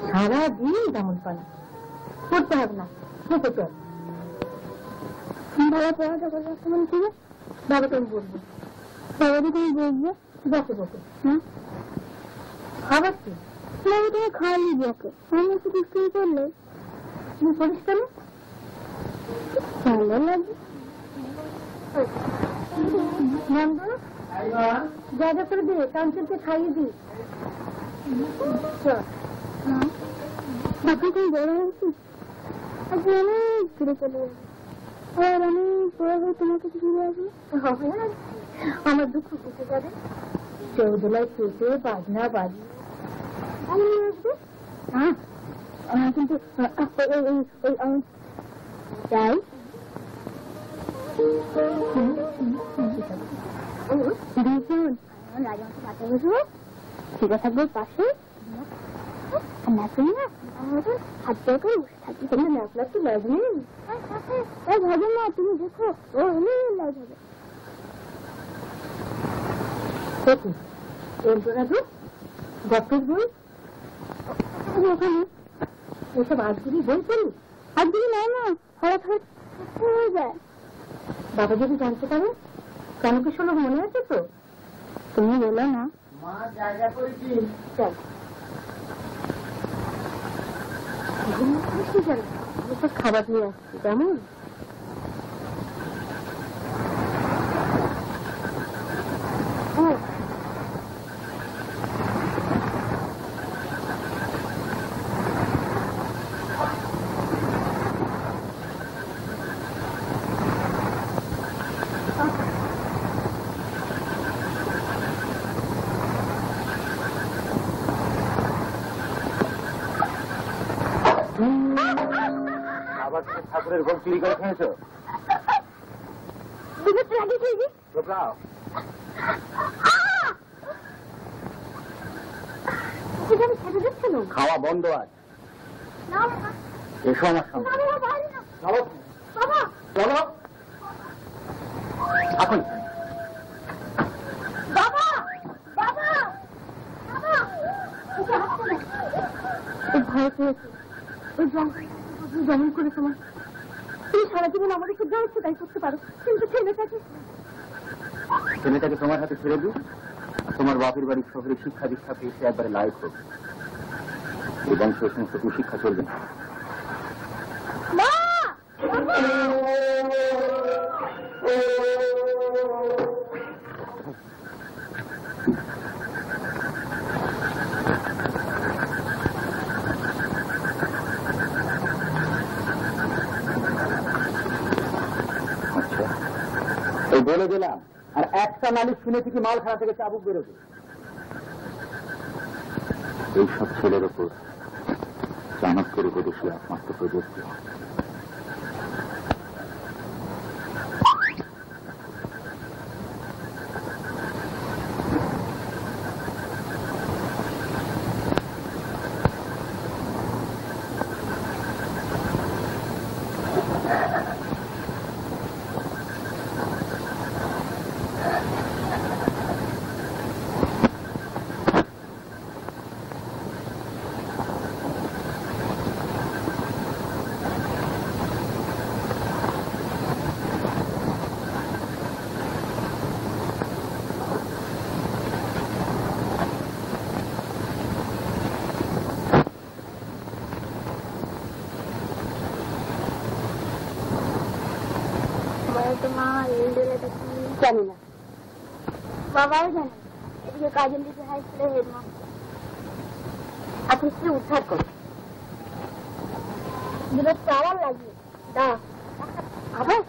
সারা দিন তেমন পানা করতে হবে না, করতে হবে। বাবা পড়াটা করবে কেমন করে? বাবাকে আমি বলবো, বাবাকে তুমি বলবো বকে বকে। হ্যাঁ খাবার কি? বাবা তুমি খাওয়ালি বকে, আমি একটু দুষ্টুমি করলে তুমি করিস কেন? ভালো লাগবে যা যা করে দিয়ে কাঞ্চনকে খাইয়ে দিই। বাকি তুমি বড় হয়েছি, আজকে অনেক ঘুরে চলে যাবো, আর আমি বড় হয়ে তোমার কাছে ফিরে আসবো। আমার দুঃখ কেটে যাবে, চৌদোলায় কেটে বাজনা বাজি আমি আসবো। হ্যাঁ কিন্তু যাই দেখুন রাজাকে কাছে বসবো, ঠিক থাকবে পাশে না তুমি না হাত পা করে বসে থাকবে তুমি না আপনার তো লাভ নেই ভাবে না তুমি দেখো ও হলে লাভ হবে ডক্টর বই ওখানে এসব আজগুলি বই পড়ি আজগুলি নেয় না হঠাৎ হয়ে যায় বাবা যদি জানতে পারে কেন কি শোনো মনে আছে তো তুমি বলো না মা জায়গা করেছি চল খাবার নিয়ে আসছি কেমন ঠাকুরের ভোগ চুরি করে খেয়েছো খাওয়া বন্ধ আজ এসো আমার সামনে এখন ভয় পেয়েছে যেমন করে তোমার তুমি সারা জীবন আমাদেরকে যা ইচ্ছে তাই করতে পারো কিন্তু ছেলেটাকে তোমার হাতে ছেড়ে দিই তোমার বাপের বাড়ির শহরে শিক্ষা দীক্ষা পেয়েছে একবারে লায়ক হোক এই বংশ সমস্ত শিক্ষা চলবে না বলে দিলাম আর একটা মালিক শুনে থেকে মালখানা থেকে চাবুক বেরোবে এইসব ছেলের ওপর চাণক্যের উপদেশী একমাত্র প্রযোজ্য জানি না বাবাও জানে এদিকে কাজল দিকে হাই স্কুলের হেডমাস্টার আপনি স্ত্রী উদ্ধার করো দুটো চাওয়ার লাগিয়ে দা আবার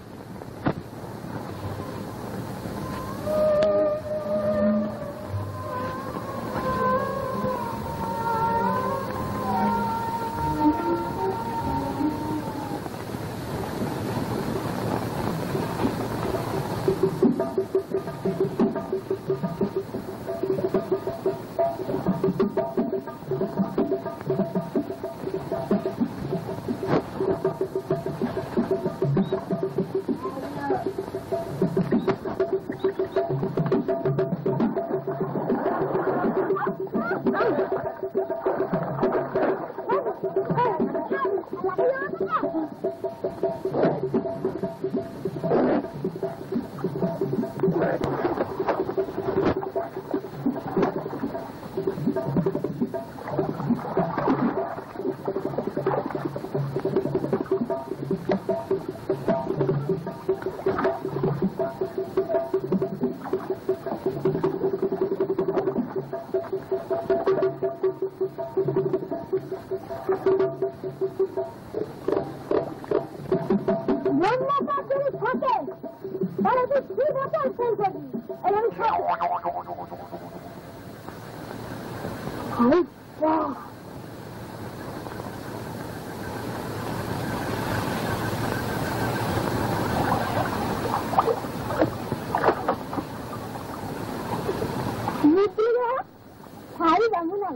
যাবো না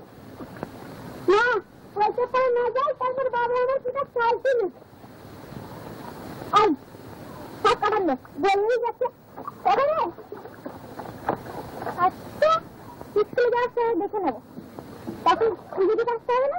না পয়সা পাই না যায় তারপর বাবা আমার কিনা চাইছিল আর সব কাটার লোক বললেই যাচ্ছে ওখানে আচ্ছা স্কুলে যাওয়ার সময় দেখে নেবো তখন খুঁজে আসতে হবে না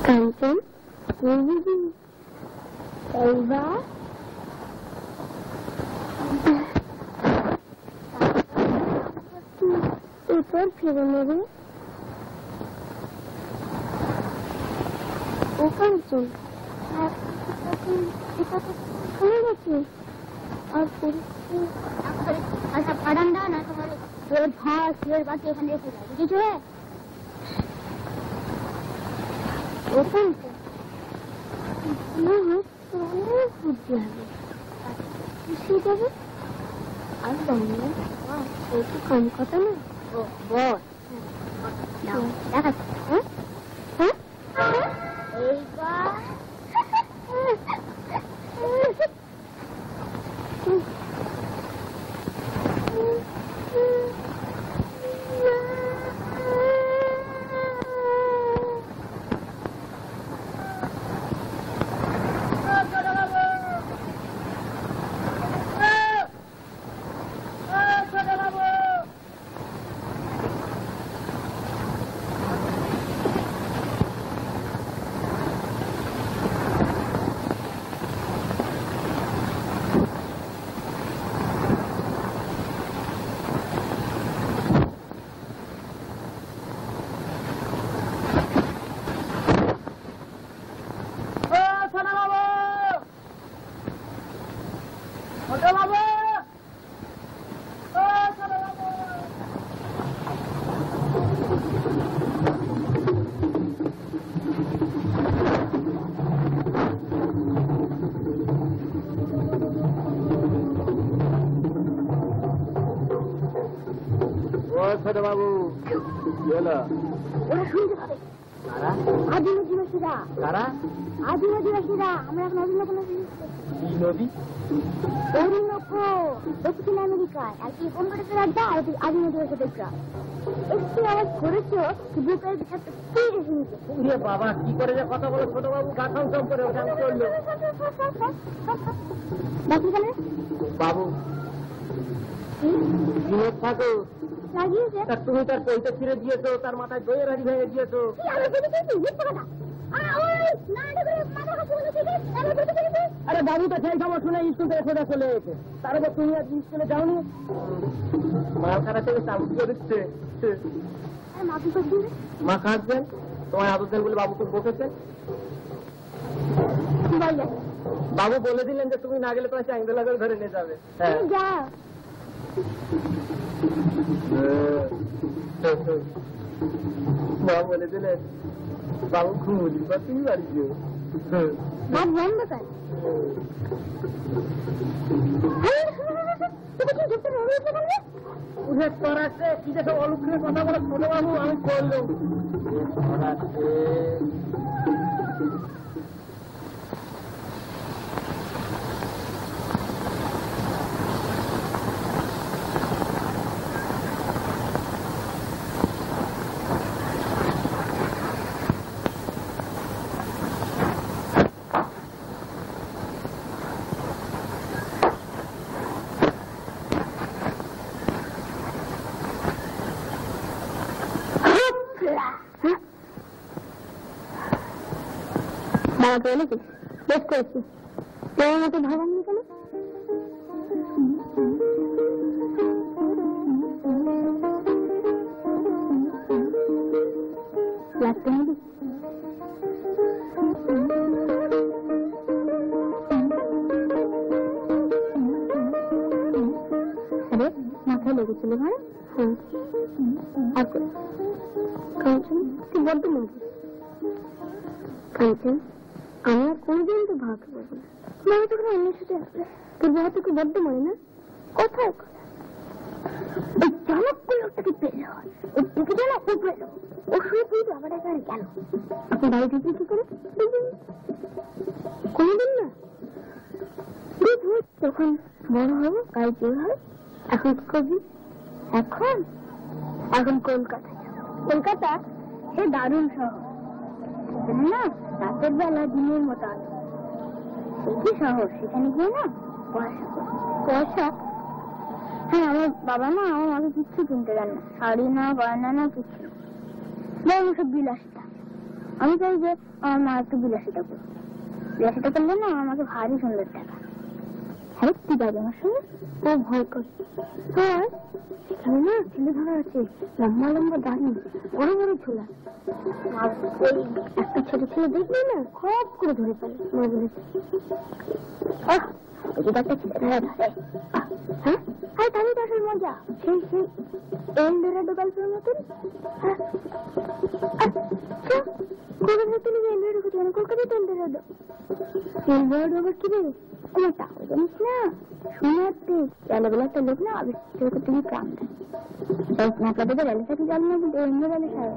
কাঞ্চন এইবার এরপর ফিরে নেবে ও কাঞ্চন শুনে গেছি আর আচ্ছা বারান্দা না তোমার রোদ ঘাস রোদ বাকি এখানে রেখে যাবে কিছু হ্যাঁ ওখান অনেক বুদ্ধি হবে খুশি যাবে আর বাংলা একটু কম কথা না ও বল দেখাচ্ছি হ্যাঁ হ্যাঁ এইবার ছোট বাবু ওরা শুনতে পাবে আদিবাসীরা কারা আদিবাসীরা আমরা এখন নদী দক্ষিণ আমেরিকায় আর কি কোন করে রাজ্যা আর আদিবাসীরা একটু আওয়াজ করেছো বুকের ভিতরে ফিরে শুনছে বাবা কি করে যে কথা বলে ছোট বাবু গাছাম সব করে ওটা করলো বাকি গেলে বাবু থাকো লাগিয়েছে তুমি তার পয়সা ছিঁড়ে দিয়েছো তার মাথায় দইয়ে রাজি ভেঙে দিয়েছো আরে বাবু তো সেই খবর শুনে স্কুল থেকে সোজা চলে গেছে তার উপর তুমি আজ স্কুলে যাওনি মালখানা থেকে চাবুক দিয়ে দিচ্ছে মা কাঁদছেন তোমার আদর বলে বাবুকে বকেছেন বাবু বলে দিলেন যে তুমি না গেলে তোমার চাইন্দোলা করে ধরে নিয়ে যাবে হ্যাঁ মা বলে দিলেন বাবু ঘুমুলি বা তুমি বাড়ি যেও বন্ধ কর উঠে করাচ্ছে কি যে সব অলুক্ষণের কথা বলে ছোট বাবু আমি করলাম করাচ্ছে নাকি বেশ করেছি তোমার মতো ভাবাননি কেন লাগতে হবে আরে মাথায় লেগেছিল ভাই আর কাঞ্চন তুই বড্ড মন্দির কাঞ্চন আমি আর কোনদিন তো ভাবতে পারবো না। বাবা তখন অন্যের সাথে আসলে তোর বাবা তোকে বড্ড মনে না? কোথায় ওই জনকগুলো লোকটাকে পেলে হয়, ওই দিকে যেন ও পেল, ও শুয়ে তুই বাবার এখানে কেন? আপনি বাড়ি থেকে কি করে কোনদিন না? তখন বড় হবো, কাল কি হয়? এখন কি করবি? এখন এখন কলকাতা। কলকাতা সে দারুণ শহর না, রাতের বেলা দিনের মতো আলো। কি শহর, সেখানে গিয়ে না পয়সা। হ্যাঁ, আমার বাবা না আমার মাকে কিচ্ছু কিনতে দেন না, শাড়ি না, গয়না না, কিচ্ছু না, সব বিলাসিতা। আমি চাই যে আমার মা একটু বিলাসিতা করবে। বিলাসিতা করলে না আমাকে ভারী সুন্দর দেখা। হ্যাঁ, তুই যাবে আমার সঙ্গে? ও ভয় করে। হ্যাঁ, সেখানে না ছেলে ধরা আছে, লম্বা লম্বা দাঁড়ি, বড় বড় ঝোলা। একটা ছোট ছেলে দেখলে না খপ করে ধরে ফেলে। মা বলেছে একটা ছেলে ধরা ধরে। হ্যাঁ, আর তাহলে তো আসল মজা সেই সেই এলডোরাডো গল্পের মতন। কলকাতা তুমি এলডোরাডো কোথায়? কলকাতায় এলডোরাডো। এলডোরাডো আবার কি রে? আমার তাও জানিস না? শোনাতে বেলাবেলা একটা লোক না আবিষ্কার করতে গিয়ে প্রাণ দেয়। আপনাদের বেলা থাকে জানি না, কিন্তু অন্য বেলা সারা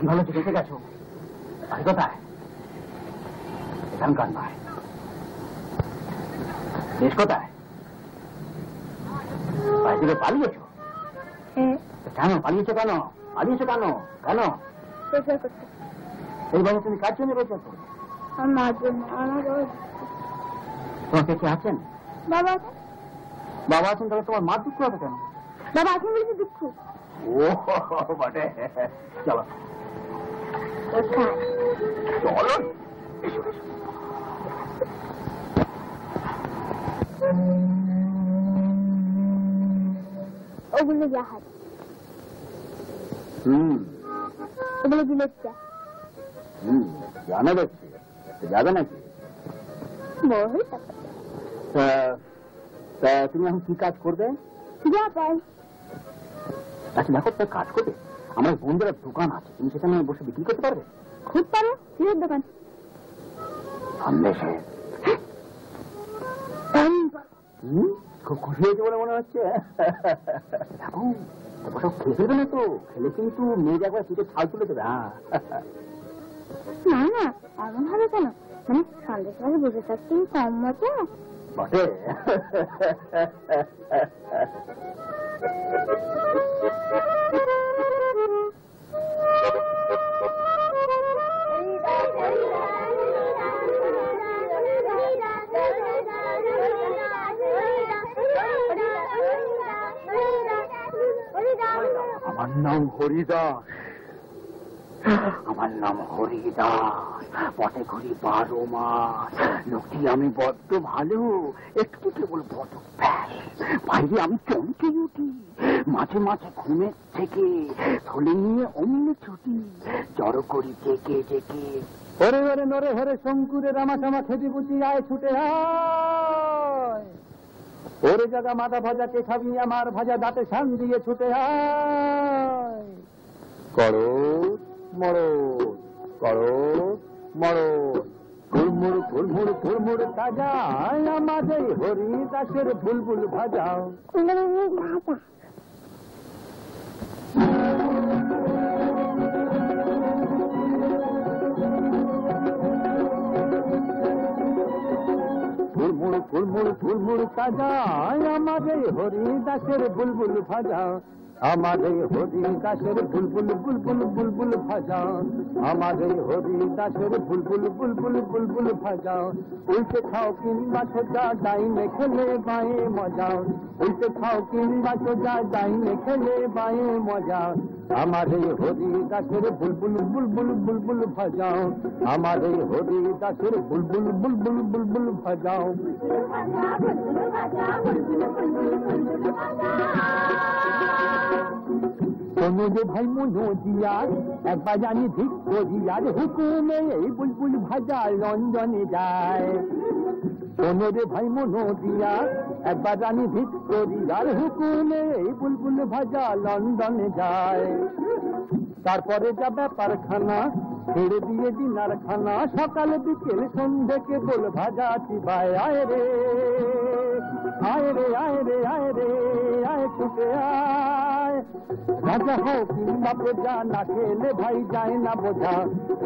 ভালো চলে গেছো, বাড়ি কোথায়? এখানকার নয়, দেশ কোথায়? বাড়ি থেকে পালিয়েছো? হ্যাঁ। কেন পালিয়েছো? কেন পালিয়েছো? কেন কেন? রোজগার করতে। এইভাবে তুমি কার জন্য রোজগার করো? আমার মার জন্য। আমার বাবা। তোমার কে আছেন? বাবা আছেন। বাবা আছেন, তাহলে তোমার মার দুঃখ হবে কেন? বাবা আছেন বলেছে দুঃখ। ও বটে। চলো কোথায়? চলো, এসো এসো। ওগুলো জাহাজ। ওগুলো বিলেত চা। জানা যাচ্ছে, যাবে নাকি? তা তুমি এখন কি কাজ করবে? যা পাই। আচ্ছা দেখো, একটা কাজ করবে, আমার বন্ধুরা দোকান আছে, তুমি সেখানে বসে বিক্রি করতে পারবে? খুব পারো। কিসের দোকান? সন্দেশে। খুব খুশি হয়েছে বলে মনে হচ্ছে। দেখো সব খেয়ে ফেলবে না তো, খেলে কিন্তু মেয়ে একবার পিঠে ছাল তুলে দেবে। না না, এমন হবে কেন? মানে সন্দেশ মাঝে বসে থাকতে কম মজা বটে। আমার নাম হরিদাস। আমার নাম হরিদাস। পথে ঘুরি 12 মাস। লোকটি আমি বড্ড ভালো, একটু কেবল বড় ব্যাস। বাইরে আমি চমকে উঠি, মাঝে মাঝে ঘুমের থেকে থলে নিয়ে অমনি ছুটি, জড়ো করি জেকে জেকে। হরে হরে নরে হরে শঙ্কুরে রামা সামা খেতে বুঝি আয় ছুটে আয়। ওরে জায়গা মাথা ভাজা কে খাবি আমার ভাজা দাঁতে শান দিয়ে ছুটে আয়। করো মরদ, করো মরদ, ফুলমুড় ফুলমুড় ফুলমুড় তাজা আমাদের হরিদাসের বুলবুল ভাজা। ফুলমুড় ফুলমুড় ফুলমুড় তাজা আমাদের হরিদাসের বুলবুল ভাজা। আমাদের হরিদাসের বুলবুল বুলবুল বুলবুল ভাজা। আমাদের হরিদাসের বুলবুল বুলবুল বুলবুল ভাজা। উল্টে খাও কিংবা সোজা, ডাইনে খেলে বাঁয়ে মজা। উল্টে খাও কিংবা সোজা, ডাইনে খেলে বাঁয়ে মজা। আমাদের হরিদাসের বুলবুল বুলবুল বুলবুল ভাজা। আমাদের হরিদাসের বুলবুল বুলবুল বুলবুল ভাজা। শোনো যে ভাই মনোজিয়ার, একবার জানি ঠিক করিয়ার হুকুমে এই বুলবুল ভাজা লন্ডনে যায়। শোনো রে ভাই মনোজিয়ার, একবার জানি ঠিক করিয়ার হুকুমে এই বুলবুল ভাজা লন্ডনে যায়। তারপরে যা ব্যাপারখানা, ছেড়ে দিয়ে ডিনার খানা, সকাল বিকেল সন্ধে কেবল ভাজা চিবায়। আয় রে আয় রে আয় রে আয় রে আয় ছুটে আয়। রাজা হও কিংবা প্রজা, না খেলে ভাই যায় না বোঝা।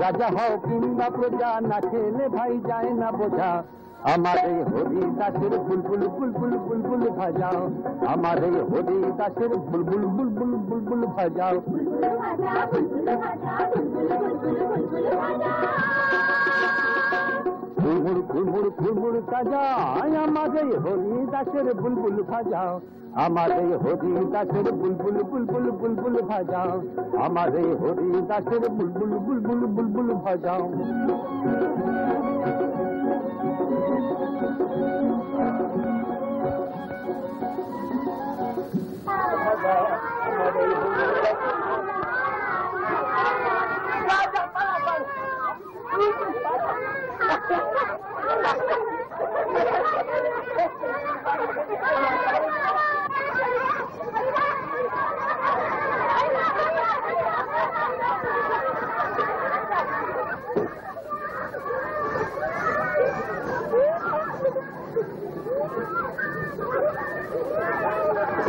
রাজা হও কিংবা প্রজা, না খেলে ভাই যায় না বোঝা। আমার এই হরিদাসের বুলবুল বুলবুল বুলবুল ভাজাও। আমার এই হরিদাসের বুলবুল বুলবুল বুলবুল ভাজাও। ফুলমুড় ফুলমুড় ফুলমুড় তাজা আমার এই হরিদাসের বুলবুল ভাজাও। আমার এই হরিদাসের বুলবুল বুলবুল বুলবুল ভাজাও। আমার এই হরিদাসের বুলবুল বুলবুল বুলবুল ভাজাও।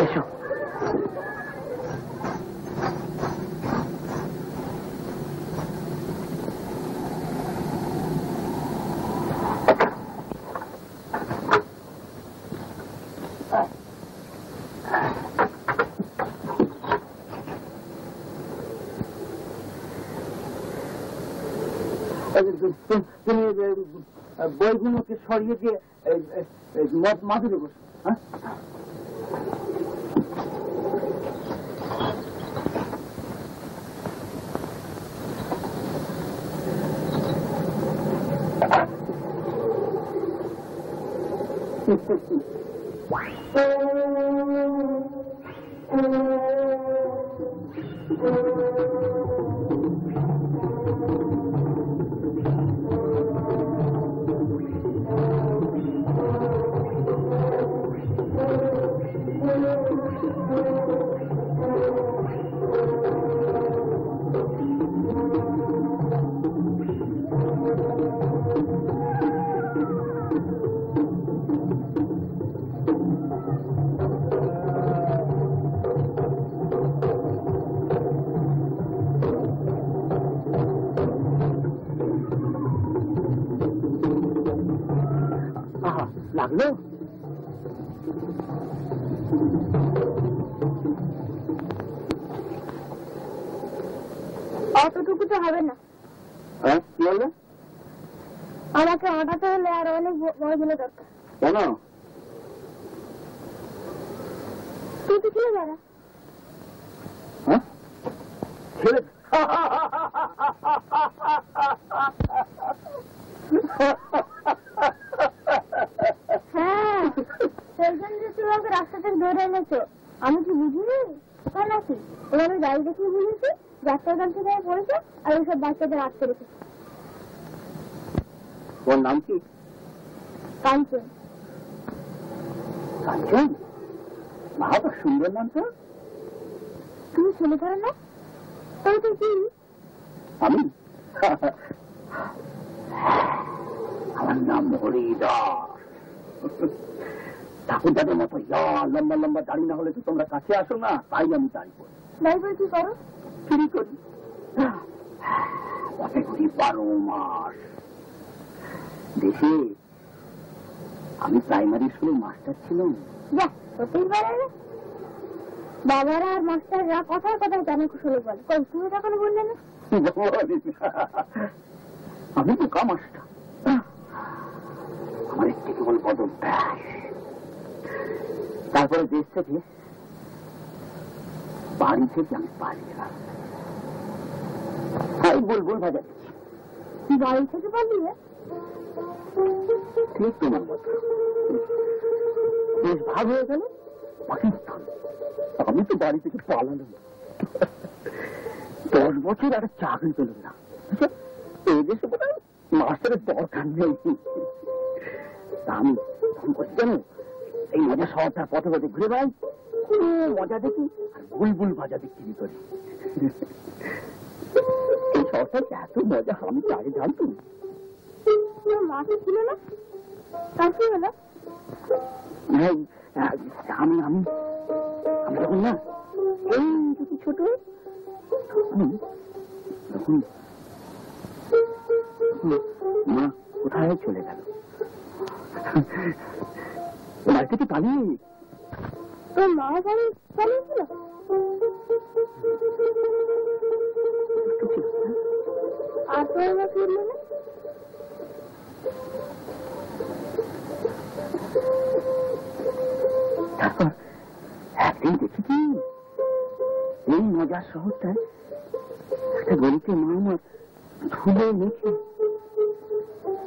এসো। তুমি বইগুলোকে সরিয়ে দিয়ে মাঝে দেবো। হ্যাঁ, লাগলো। অতটুকু তো হবে না। হ্যাঁ, কি বললে? আমাকে আটাতে হলে আর অনেক বড় ঝুলে দরকার। কেন? তুই তো ছেলে যারা। হ্যাঁ, ছেলে হ্যাঁ, সেই জন্য তুই আমাকে রাস্তা থেকে ধরে এনেছো। আমি কি বুঝিনি ওখানে নাকি? ওখানে গাড়ি দেখে বুঝেছি রাস্তার গান থেকে পড়েছে আর ওইসব বাচ্চাদের আটকে রেখেছে। ওর নাম কি? কাঞ্চন। কাঞ্চন? মা, তো সুন্দর নাম তো। তুমি ছেলে ধরে না? তবে তুই কি? আমি আমার নাম হরিদাস। ঠাকুরদাদের মতো লম্বা লম্বা দাড়ি না হলে তো তোমরা কাছে আসো না, তাই আমি দাড়ি করি। দাড়ি করে কি করো? চুরি করি। পথে ঘুরি 12 মাস। দেশে আমি প্রাইমারি স্কুলে মাস্টার ছিলাম। হতেই পারে না। বাবারা আর মাস্টাররা কথায় কথায় জানে কুশলে বলে। কই তুমি তখন বললে না? আমি তো কা মাস্টার। আমার একটি কেবল পদভ্যাস। তারপরে দেশ থেকে বাড়ি থেকে আমি পালিয়ে গেলাম। বুলবুল ভাজা দিচ্ছি। বাড়ি থেকে পালিয়ে? ঠিক তোমার মতো। দেশ ভাগ হয়ে গেল পাকিস্তান, আমি তো বাড়ি থেকে পালালাম। 10 বছর একটা চাকরি পেলাম না। এই দেশে বোধহয় মাস্টারের দরকার নেই। আমি তখন করছি জানো, এই মজা শহরটার পথে পথে ঘুরে বেড়াই, মজা দেখি আর বুলবুল ভাজা বিক্রি করি। এই শহরটা এত মজা আমি তো আগে জানতাম। মাকে ছিল না? তার কি হলো? আমি আমি আমি যখন না এই যদি ছোট তখন মা কোথায় চলে গেল। বাড়ি থেকে পালিয়ে। তোর মা বাড়ি পালিয়েছিল? আর তোর মা ফিরল না? তারপর একদিন দেখি এই মজার শহরটায় একটা গলিতে মা আমার ধুলো মেখে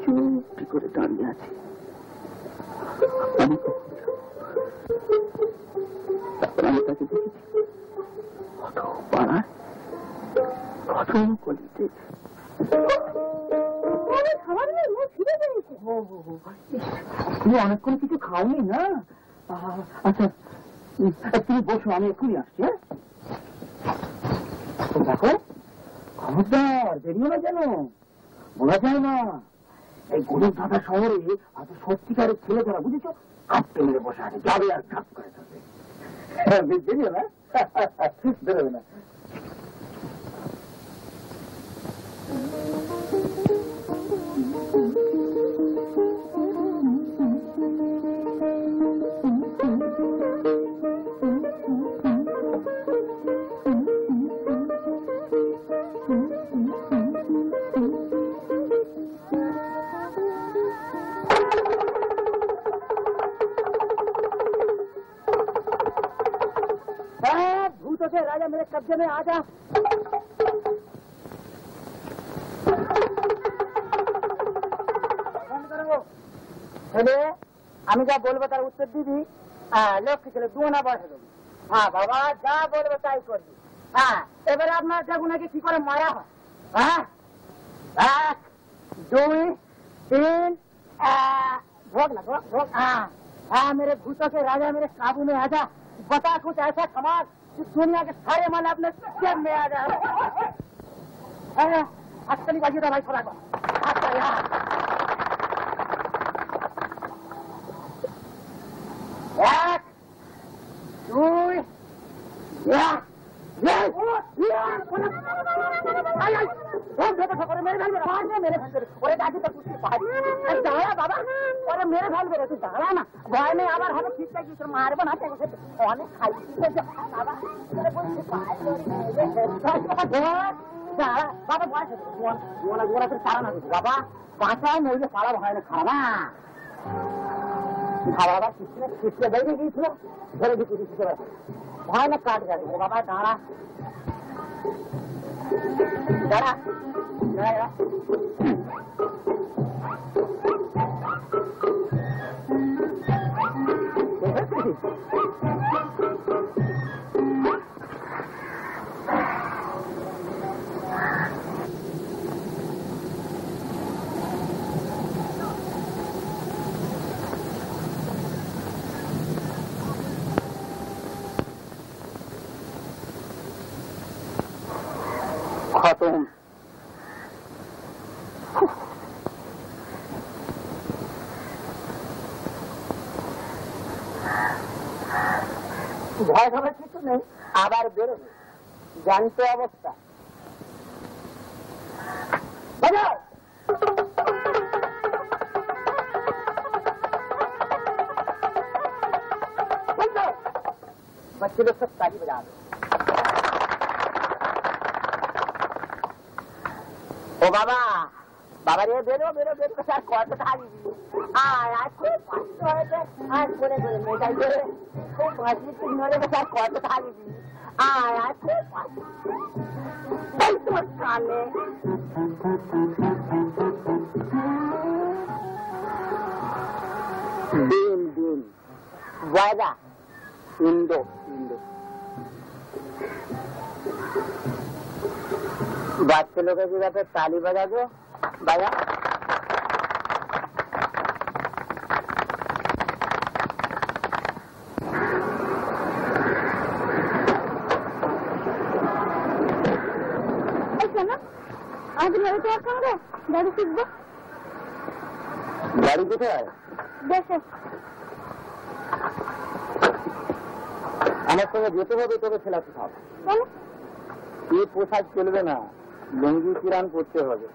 চুপটি করে দাঁড়িয়ে আছে। আমি তারপর আমি তাকে দেখেছি কত পাড়ায় কত গলিতে। তুমি অনেকক্ষণ কিছু খাওনি না? আচ্ছা তুমি বসো, আমি এক্ষুনি আসছি। হ্যাঁ, দেখো খবরদার বেরিয়ে না যেন, বলা যায় না। এই গরিব দাদা শহরে এত সত্যিকারের ছেলে যারা বুঝেছো কাঁপতে মেরে বসে আছে, যাবে আর ঝাপ করে থাকবে। বেরিয়ে না, বেরোবে না। भूतों के राजा मेरे कब्जे में आ जा। আমি যা বলবো তার উত্তর দিবি। হ্যাঁ, লক্ষ্মী ছেলে দুনা বসে দেবি। হ্যাঁ বাবা, যা বলবো তাই করবি। হ্যাঁ, এবারে আপনার জাগুনাকে কি করে মারা হয়? হ্যাঁ, 1 2 3 भोग ना भोग। हाँ हाँ, मेरे भूतों के राजा मेरे काबू में आ जा। बता कुछ ऐसा कमाल कि दुनिया के सारे माल अपने जेब में आ जाए। अक्सली बाजी था भाई, थोड़ा मेरे बाबा और मेरे भाई मेरे तू दाड़ा ना भय में आবার হবে ঠিকঠাক কিছু মারবো না তাকে অনেক খাইতে বাবা মেরে বলছি বাবা বয়স গোনা গোনা করে সারা না বাবা পাঁচা নইলে পাড়া ভয় না খাওয়া খাওয়া বাবা কিসে বাইরে গিয়েছিল ধরে দিতে দিতে ভয় না কাট যাবে বাবা দাঁড়া দাঁড়া দাঁড়া खत्म। ভয় খাবার কিছু নেই, আবার বেরোবে জানতো অবস্থা। बच्चे लोग सब ताली बजा दो। ओ बाबा बाबा रे बेरो बेरो बेरो के साथ कौन सा थाली आज खूब मस्त है आज पूरे में जाई दे खूब मस्त किनारे के साथ कौन सा थाली आज खूब मस्त मस्त खाने दिन दिन वादा इंडो इंडो বাচ্চা লোকের যাতে তালি বাজাবো বাজা আজ মেরে তো কাঁদে গাড়ি শিখবো গাড়ি কোথায় দেশে আমার সঙ্গে যেতে হবে তোকে ছেলা শিখাবো এই পোশাক চলবে না লুঙ্গি কিরান করতে হবে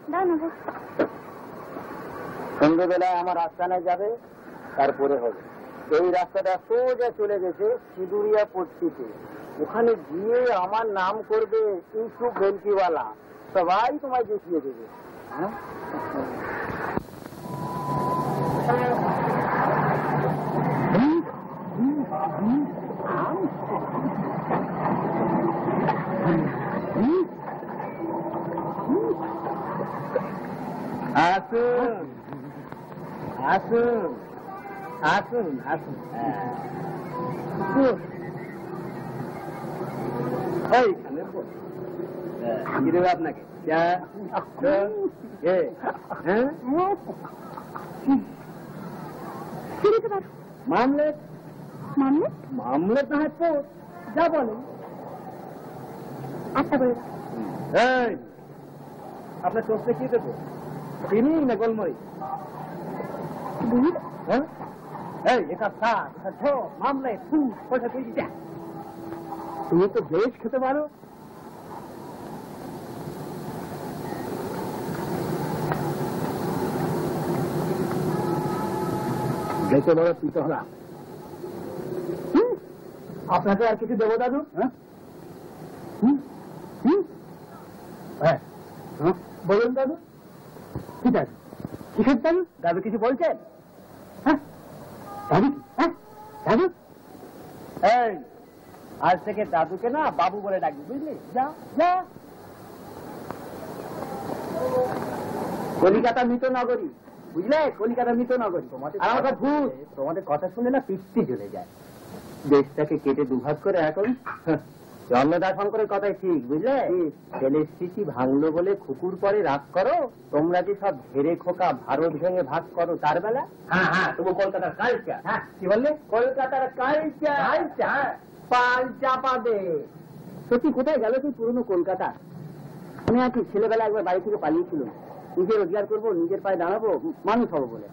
সন্ধ্যেবেলায় আমার আস্তানায় যাবে তারপরে হবে এই রাস্তাটা সোজা চলে গেছে সিঁদুরিয়া পট্টিতে ওখানে গিয়ে আমার নাম করবে ইউসুফ ভেলকিওয়ালা সবাই তোমায় দেখিয়ে দেবে হ্যাঁ আসুন আসুন আসুন আসুন এইখানে কি দেবে আপনাকে মামলেট মামলেট মামলেট না হয় তো যা বলেন আচ্ছা বলে আপনার চোখে কি দেবো চিনি না গোলমরিচ এটা শাক এটা ঝোল মামলেট কোথা তুই যা তুমি তো বেশ খেতে পারো যেতে বড় পিতো হলাম আপনাকে আর কিছু দেবো দাদু হ্যাঁ বলুন দাদু ঠিক আছে কিসের দাদু দাদু কিছু বলছেন হ্যাঁ দাদু হ্যাঁ দাদু এই আজ থেকে দাদুকে না বাবু বলে ডাকবি, বুঝলি? যা যা। কলিকাতা মৃতনগরী, বুঝলে? কলিকাতা মৃতনগরী। তোমাদের কথা শুনে না পিস্তি জ্বলে যায়। দেশটাকে কেটে দুভাগ করে এখন জন্মদা শঙ্করের কথাই ঠিক, বুঝলে? ছেলের স্মৃতি ভাঙলো বলে কুকুর পরে রাগ করো, তোমরা যে সব ঘেরে খোকা ভারত ভেঙে ভাগ করো তার বেলা। হ্যাঁ হ্যাঁ, তুমি কলকাতার কালচার। হ্যাঁ, কি বললে? কলকাতার কালচার পাল চাপা দে। সত্যি কোথায় গেল সেই পুরনো কলকাতা? মনে আছে ছেলেবেলা একবার বাড়ি থেকে পালিয়েছিল, নিজে রোজগার করবো, নিজের পায়ে দাঁড়াবো, মানুষ হবো বলে।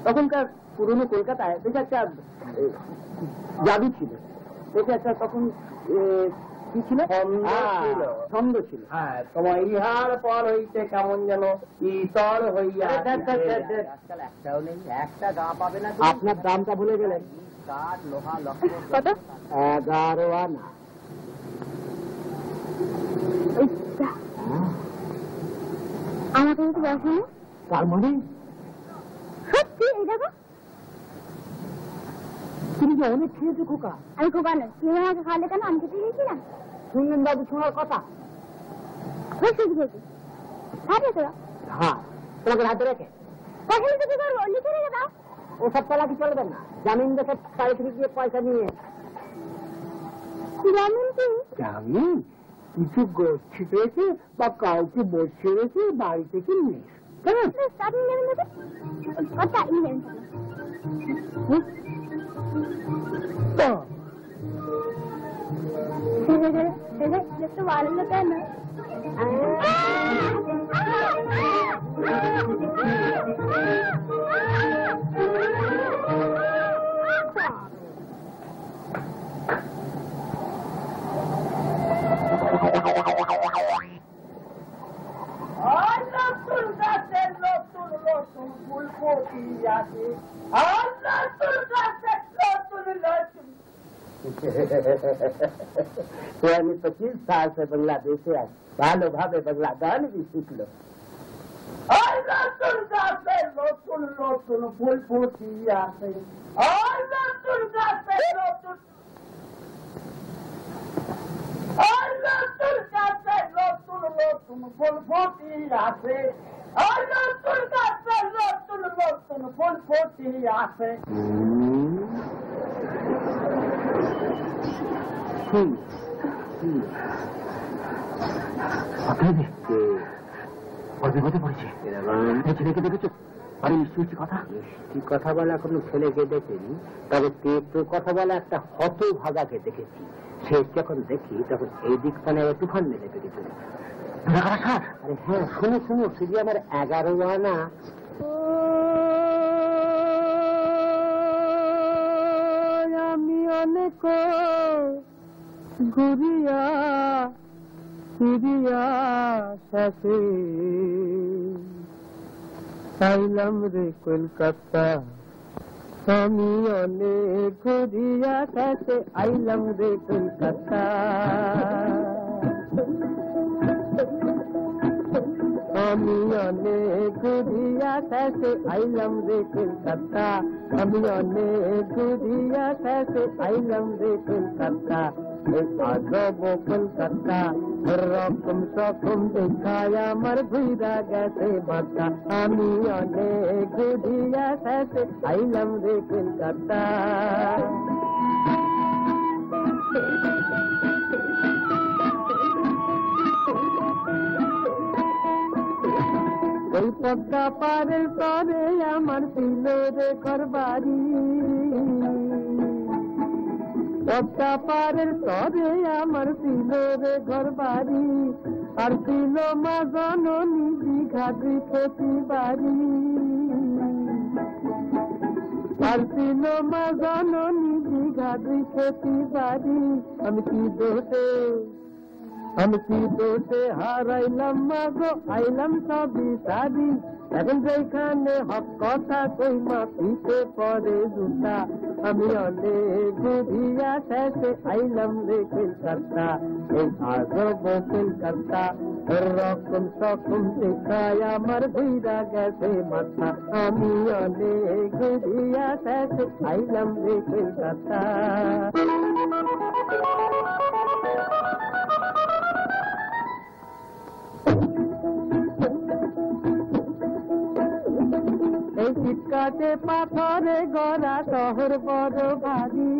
তখনকার পুরনো কলকাতায় বেশ একটা জাদু ছিল, বেশ একটা তখন কি ছিল, ছন্দ ছিল। হ্যাঁ, তোমার ইহার পর হইতে কেমন যেন ইতর হইয়া। একটাও নেই, একটা গা পাবে না। আপনার দামটা ভুলে গেলেন। কাঠ, লোহা, লক্ষ্য কত? 11 আনা। আমার কাছে তো বসে না। তার মানে সত্যি? এই দেখো, তুমি যে অনেক খেয়েছো খোকা। আমি খোকা নয়, তুমি আমাকে খাওয়ালে কেন? আমি খেতে গেছিলাম। শুনলেন বাবু শোনার কথা? হ্যাঁ, তোমাকে হাতে রেখে পয়সা নিতে কি করবো? লিখে রেখে দাও। ওসব চালাকি চলবে না। জামিন দেখে বাড়ি থেকে গিয়ে পয়সা নিয়ে। জামিন কি? জামিন কিছু গোষ্ঠী পেয়েছে বা কাউকে বসে রেখে বাড়ি থেকে নিয়ে আপনি নেবেন দেখে কথা আপনি নেবেন। একটু ভালো কেন? আমি 25 साल से बांग्लादेश से भालो भावे बांग्ला गान भी सीख लो। नतुन गाছে নতুন নতুন ফুল ফুটিয়াছে, নতুন গাছে নতুন, নতুন গাছে নতুন নতুন ফুল ফুটিয়াছে, নতুন গাছে নতুন নতুন ফুল ফুটিয়াছে। ছেলেকে দেখেছো? আরে মিষ্টি কথা, মিষ্টি কথা বলা কোনো ছেলেকে দেখিনি, তবে তেতো কথা বলা একটা হতভাগাকে দেখেছি। সে যখন দেখি তখন এই দিক মানে তুফান মেলে পেরেছিল। আরে হ্যাঁ, শুনো শুনো, সে যে আমার 11 আনা। আমি অনেক ঘুরিয়া ফিরিয়া শেষে চাইলাম রে কলকাতা, আমি অনেক ঘুরিয়া শেষে আইলাম রে কলকাতা। আমি অনেক ঘুরিয়া শেষে আইলাম রে কলকাতা, আমি অনেক ঘুরিয়া শেষে আইলাম রে কলকাতা। আজব কলকাতা রকম সকম দেখায় আমার ঘুরা গেছে মাথা, আমি অনেক ঘুরিয়া শেষে আইলাম রে কলকাতা। ওই পদ্মা পারের তরে আমার ছিল রে ঘরবাড়ি, পদ্মা পারের তরে আমার ছিল রে ঘরবাড়ি, আর ছিল মা জননী দীঘাটি ক্ষতি বাড়ি, আর ছিল মা জননী দীঘাটি ক্ষতি বাড়ি। আমি কি দোষে হারাইলাম মা গো, আইলাম সবই সারি, এখন যেখানে হক কথা কই মা পিছে পরে জুতা। আমি অনেক ঘুরিয়া শেষে আইলাম রে কলকাতা, এই আজব কলকাতা রকম সকম দেখায় আমার ঘুরা গেছে মাথা, আমি অনেক ঘুরিয়া শেষে আইলাম রে কলকাতা। এই শীতকাটে পাথরে গড়া শহর বড় ভারী,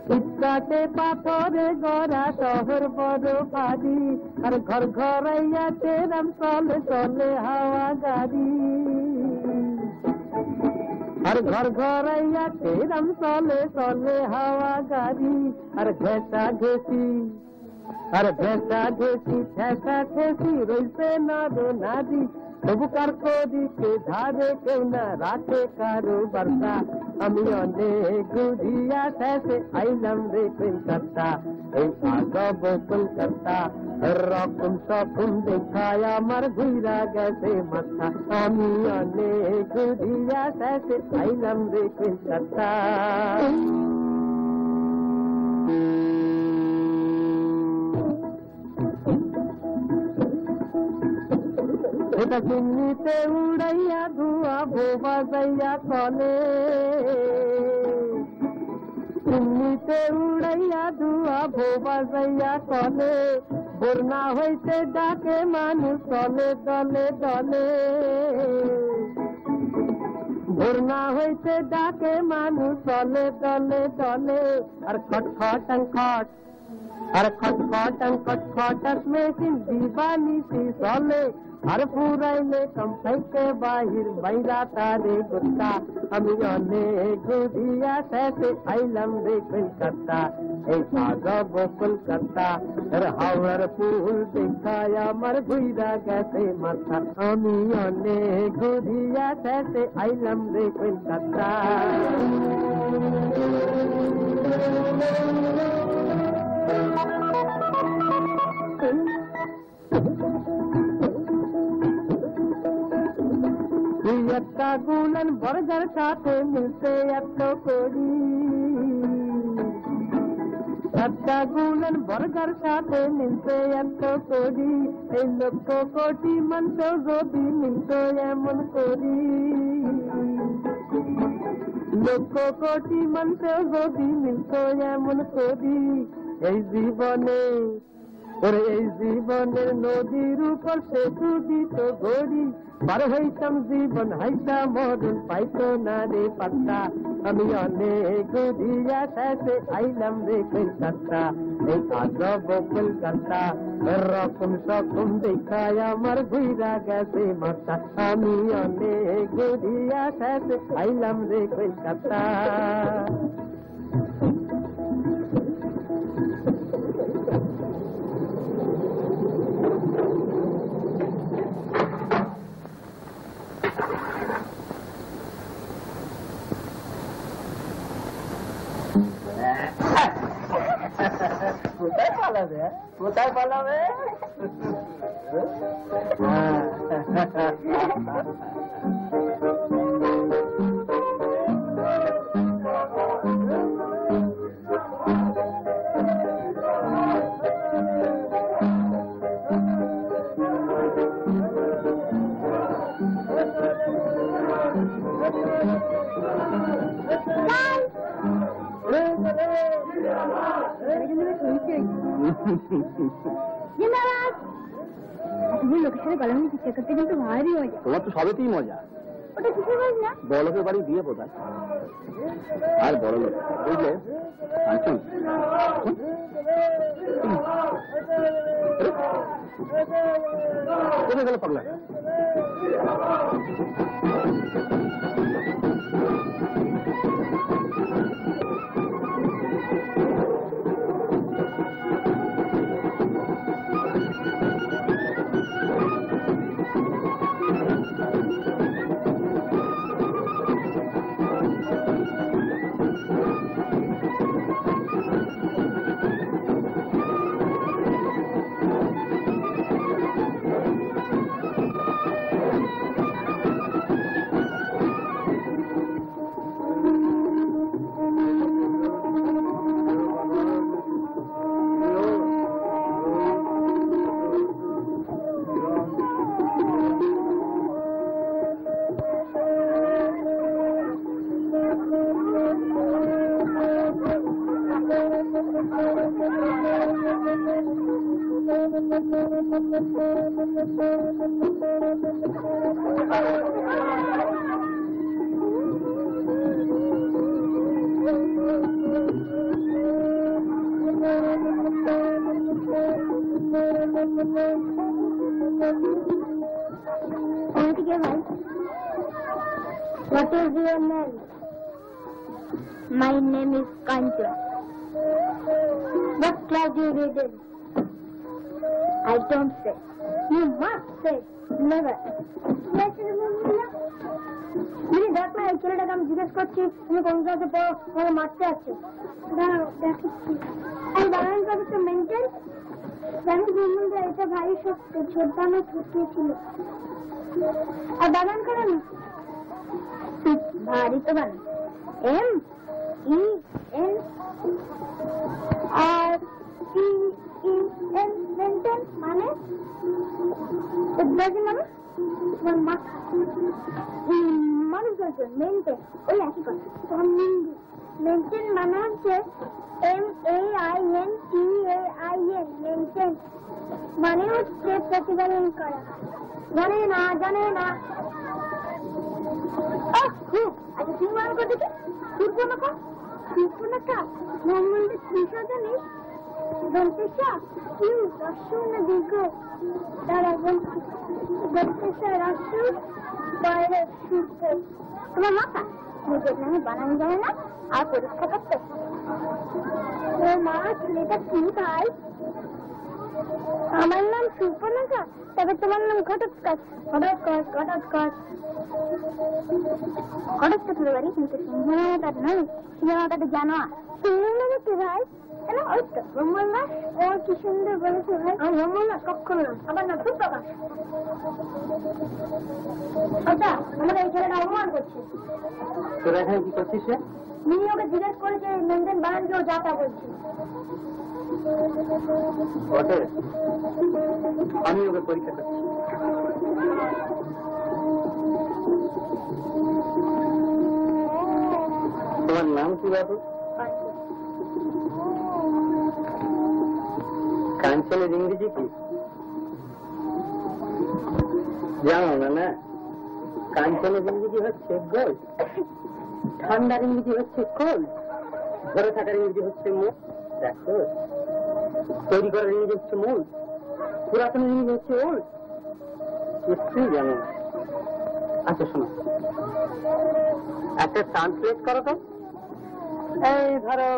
শীতকাটে পাথরে গড়া শহর বড় ভারী, আর ঘর ঘরাইয়া তেরাম চলে চলে হাওয়া গাড়ি, আর ঘর ঘরাইয়া তেরাম চলে চলে হাওয়া গাড়ি, আর ঘেঁষা ঘেঁষি আর ভেসা ঘেঁষি ঠেসা ঠেসি রইছে নর নারী, তবু কার করিতে ধারে কেউ না রাখে কারো বার্তা। আমি অনেক ঘুরিয়া ঠেসে আইলাম রে কলকাতা, এই আজব কলকাতা রকম সকম দেখায় আমার ঘুরা গেছে মাথা। আমি অনেক ঘুরিয়া ঠেসে আইলাম রে কলকাতা। এটা চিমনিতে উড়াইয়া ধোয়া ভোবা যাইয়া চলে, চিমনিতে উড়াইয়া ধোয়া ভোবা যাইয়া চলে, বন্যা হইতে ডাকে মানুষ চলে দলে দলে, বন্যা হইতে ডাকে মানুষ চলে দলে দলে, আর খটখটাং খট আর খটখটাং খটখটাস মেশিন দিবানিশি চলে, আর পুরাইলে কম্পাইতে বাহির বাইরা তারে গোটা। আমি অনেক ঘুরিয়া শেষে আইলাম রে কলকাতা, এই আজব কলকাতা হাওড়ার পুল দেখায় আমার ঘুরা গেছে মাথা। আমি অনেক ঘুরিয়া শেষে আইলাম রে কলকাতা। একটা গুলন বর্গার সাথে মিলতে এত করি, একটা গুলন বর্গার সাথে মিলতে এত করি, এই লক্ষ কোটি মন্ত্র যদি মিলত এমন করি, লক্ষ কোটি মন্ত্র যদি মিলত এমন করি, এই জীবনে ওরে এই জীবনের নদীর উপর সেতু দিত গড়ি, পার হইতাম জীবন হাইতা মরণ পাইতো না রে পাত্তা। আমি অনেক ঘুরিয়া শেষে আইলাম রে কলকাতা, এই আজব কলকাতা রকম সকম দেখায় আমার ঘুরা গেছে মাথা। আমি অনেক ঘুরিয়া শেষে আইলাম রে কলকাতা। কোথায় পালাবে, কোথায় পালাবে? লোকের সাথে গলামি ইচ্ছা করতে কিন্তু ভারী মজা। তোমার তো সবেতেই মজা। ওটা কিসের কাজ না? বড় লোকের বাড়ি বিয়ে কোথায়, আর বড় লোক বুঝলে। কোথায় গেল পাগলা? What is your name? My name is Kanchan. What class do you read in? I don't say. You must say. Never. তুমি দেখ না এই ছেলেটাকে আমি জিজ্ঞেস করছি তুমি কোন ক্লাসে পড়ো আমার মারতে আসছে দাঁড়াও দেখাচ্ছি এই বাগান কাছে তো মেনটেন জানি বন্ধুরা এটা ভারী শক্ত ছোট্ট আমার ছিল আর বাগান করে না भारी तो बन M E N R T E N maintain माने इधर माने माने करते मेंटेन ओए ऐसी कर तो हम मेंटेन माना है M A I N T A I N maintain माने उसके प्रतिपालन करा जाने ना अच्छा तुम मान को देखे सूर्पनखा मोहम्मद त्रिशा जानिस दंतेशा क्यों राष्ट्र न देखो दादा दंतेशा राष्ट्र বাইরে শুনতে তোমার মাথা নিজের নামে বানানো যায় না আর পরীক্ষা করতে ও মা ছেলেটা কি ভাই আমার নাম সুপর্ণা তবে তোমার নাম ঘটোৎকচ ঘটোৎকচ বাড়ি কিন্তু সিংহনাটা নয় সিংহনাটা জানো সিংহনাটা কি ভাই ওই তো ব্রহ্মল্লা ও কি সুন্দর বলেছে ভাই ব্রহ্মল্লা কখনো না আবার না খুব প্রকাশ আচ্ছা আমাদের এই ছেলেটা অপমান করছে তোরা এখানে কি করছিস রে মিনি ওকে জিজ্ঞেস করেছে লেনদেন বানান কেউ যাতা বলছে বটে আমি ওকে পরীক্ষা করছি তোমার নাম কি বাবু কাঞ্চনের ইংরেজি কি জানো না না কাঞ্চনের ইংরেজি হচ্ছে গোল্ড ঠান্ডার ইংরেজি হচ্ছে কোল্ড ঘরে থাকার ইংরেজি হচ্ছে মুখ দেখো তৈরি করার ইংরেজি হচ্ছে মূল পুরাতন ইংরেজি হচ্ছে ওল্ড কিছুই জানো না আচ্ছা শোনো একটা ট্রান্সলেট করো তো এই ধরো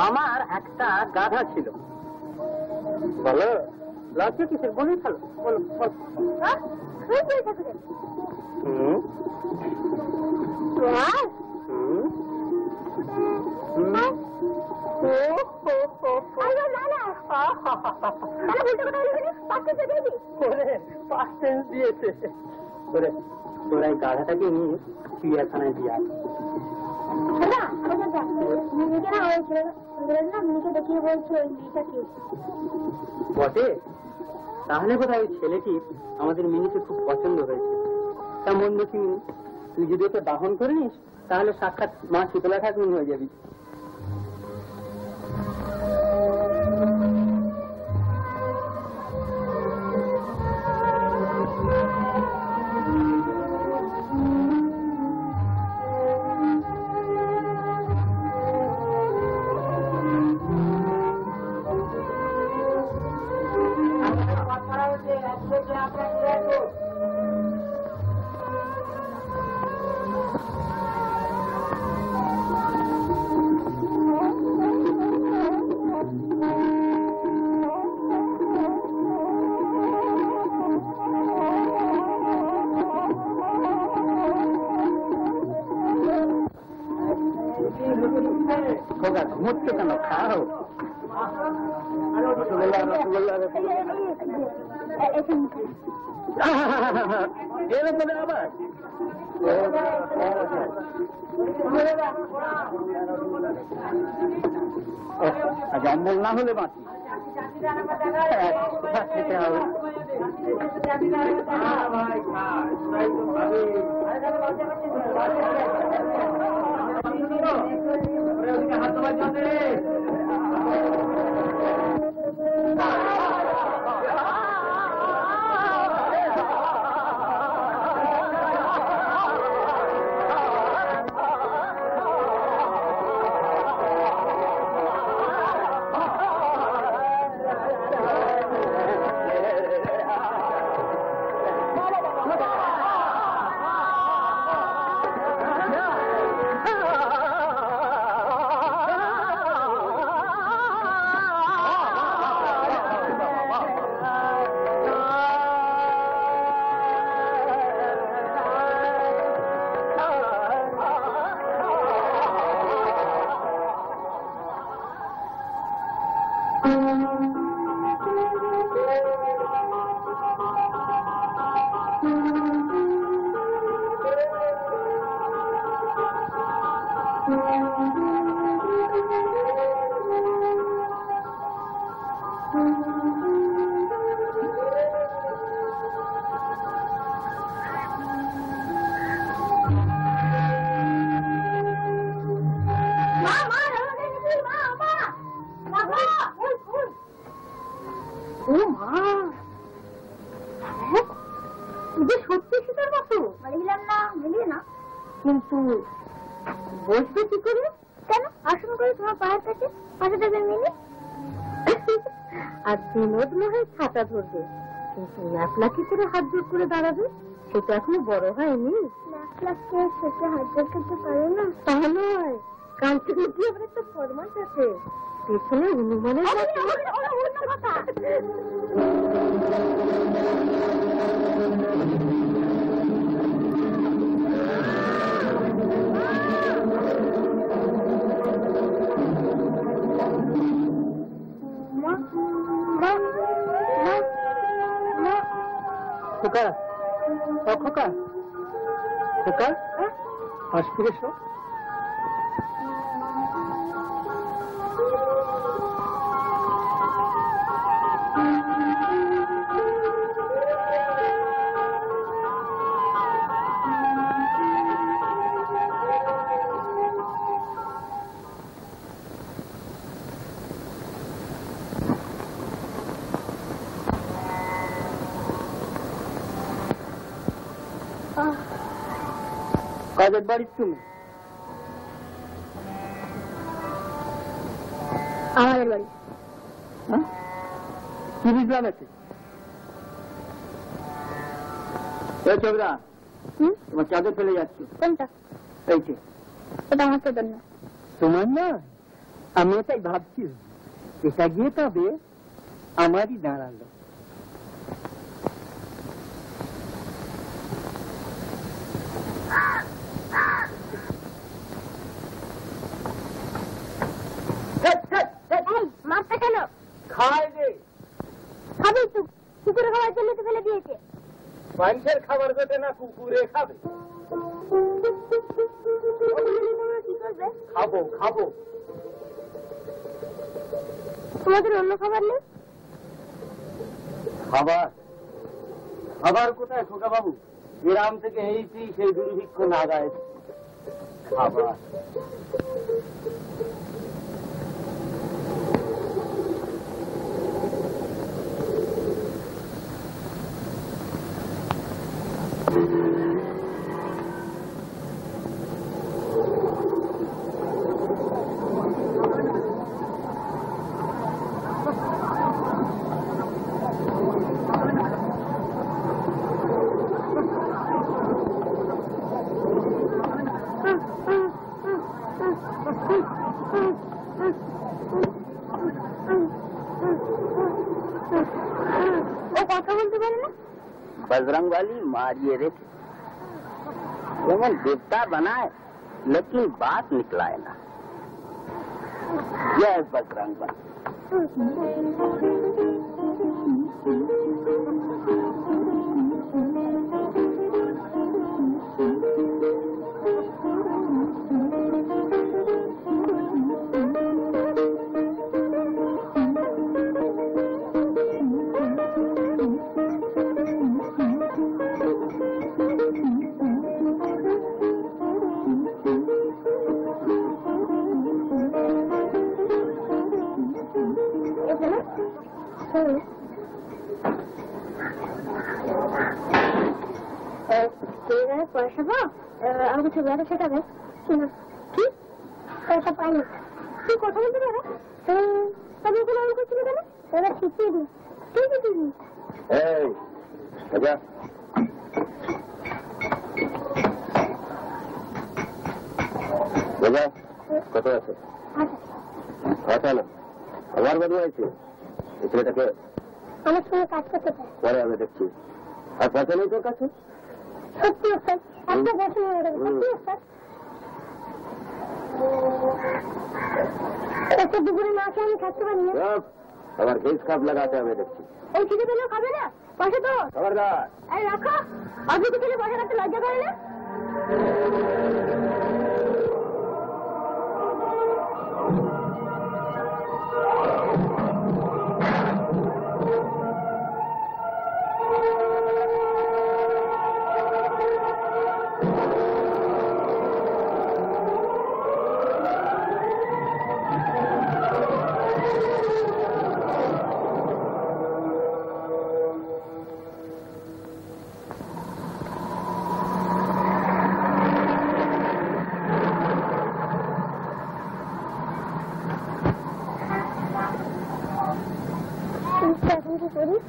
আমার একটা গাধা ছিল বলো লজ্জা কিসের বলে ফেলো বলো দিয়েছে তোরা এই গাধাটাকে নিয়ে চিড়িয়াখানায় দিয়ে আসে বটে তাহলে বোধহয় ওই ছেলেটি আমাদের মিনিকে খুব পছন্দ হয়েছে তা মন দেখি তুই যদি ওকে দাহন করে নিস তাহলে সাক্ষাৎ মা শীতলা ঠাকুর হয়ে যাবি ঘুমোচ্ছে কেন খাও এরপরে আবার জম্বল না হলে বাঁচি খেতে হবে হাত সত্যি শীতের মতো মিলিলাম না, মিলিয়ে না, কিন্তু বসবে কি করে? কেন আসন করে তোমার পায়ের কাছে পাশে দেবে মিলে। আর বিনোদ নয় ছাতা ধরবে, কিন্তু ন্যাপলা কি করে হাত জোর করে দাঁড়াবে? সেটা এখনো বড় হয়নি। ন্যাপলাকে সেটা হাত জোর করতে পারে না। তা নয়, কালকে কি আবার একটা ফরমাস আছে, পেছনে হনুমানের কথা। খোকা, ও খোকা, খোকা, পাশ ফিরে এসো। কাজের বাড়ি তুমি? আমাদের বাড়ি। কি বুঝলাম আছে? চোখরা, তোমার চাদর ফেলে যাচ্ছ। কোনটা? এইটি। ওটা আমার চাদর না। তোমার না? আমি এটাই ভাবছি, এটা গিয়ে তবে আমারই দাঁড়ালো। মাছটা কেন খায় রে? খাবি তো, কুকুরে খাওয়ার জন্য তো ফেলে দিয়েছে। মানুষের খাবার পেতে না কুকুরে খাবে? কি করবে? খাবো খাবো। তোমাদের অন্য খাবার নেই? খাবার খাবার কোথায় খোকা বাবু? গ্রাম থেকে এইটি সেই দুর্ভিক্ষ না গায়ে খাবার। बजरंग वाली मारिए रे, जेमन देवता बनाए लेकिन बात निकलाए ना। जय बजरंग बली। পয়সা পাও আমাকে ছবি আঁকা শেখাবে? কি পয়সা পাইনি, তুই কথা বলতে পারো? তবে ওগুলো আমি করছি কেন? এবার শিখিয়ে দিই। ঠিক আছে দিদি। কত আছে? আচ্ছা না, আমার বাড়ি আছে। ছেলেটাকে আমার সঙ্গে কাজ করতে চাই। পরে আমি দেখছি। আর পয়সা নেই তোর কাছে? সত্যি স্যার, একটা বছর হয়ে গেল। সত্যি স্যার, একটা দুপুরে না খেয়ে আমি থাকতে পারি না। আমার ফেস খাপ লাগাতে আমি দেখছি। এই খিদে পেলেও খাবে না? পয়সা তো খবরদার। এই রাখো, অদ্ভুত ছেলে পয়সা রাখতে লজ্জা করে না?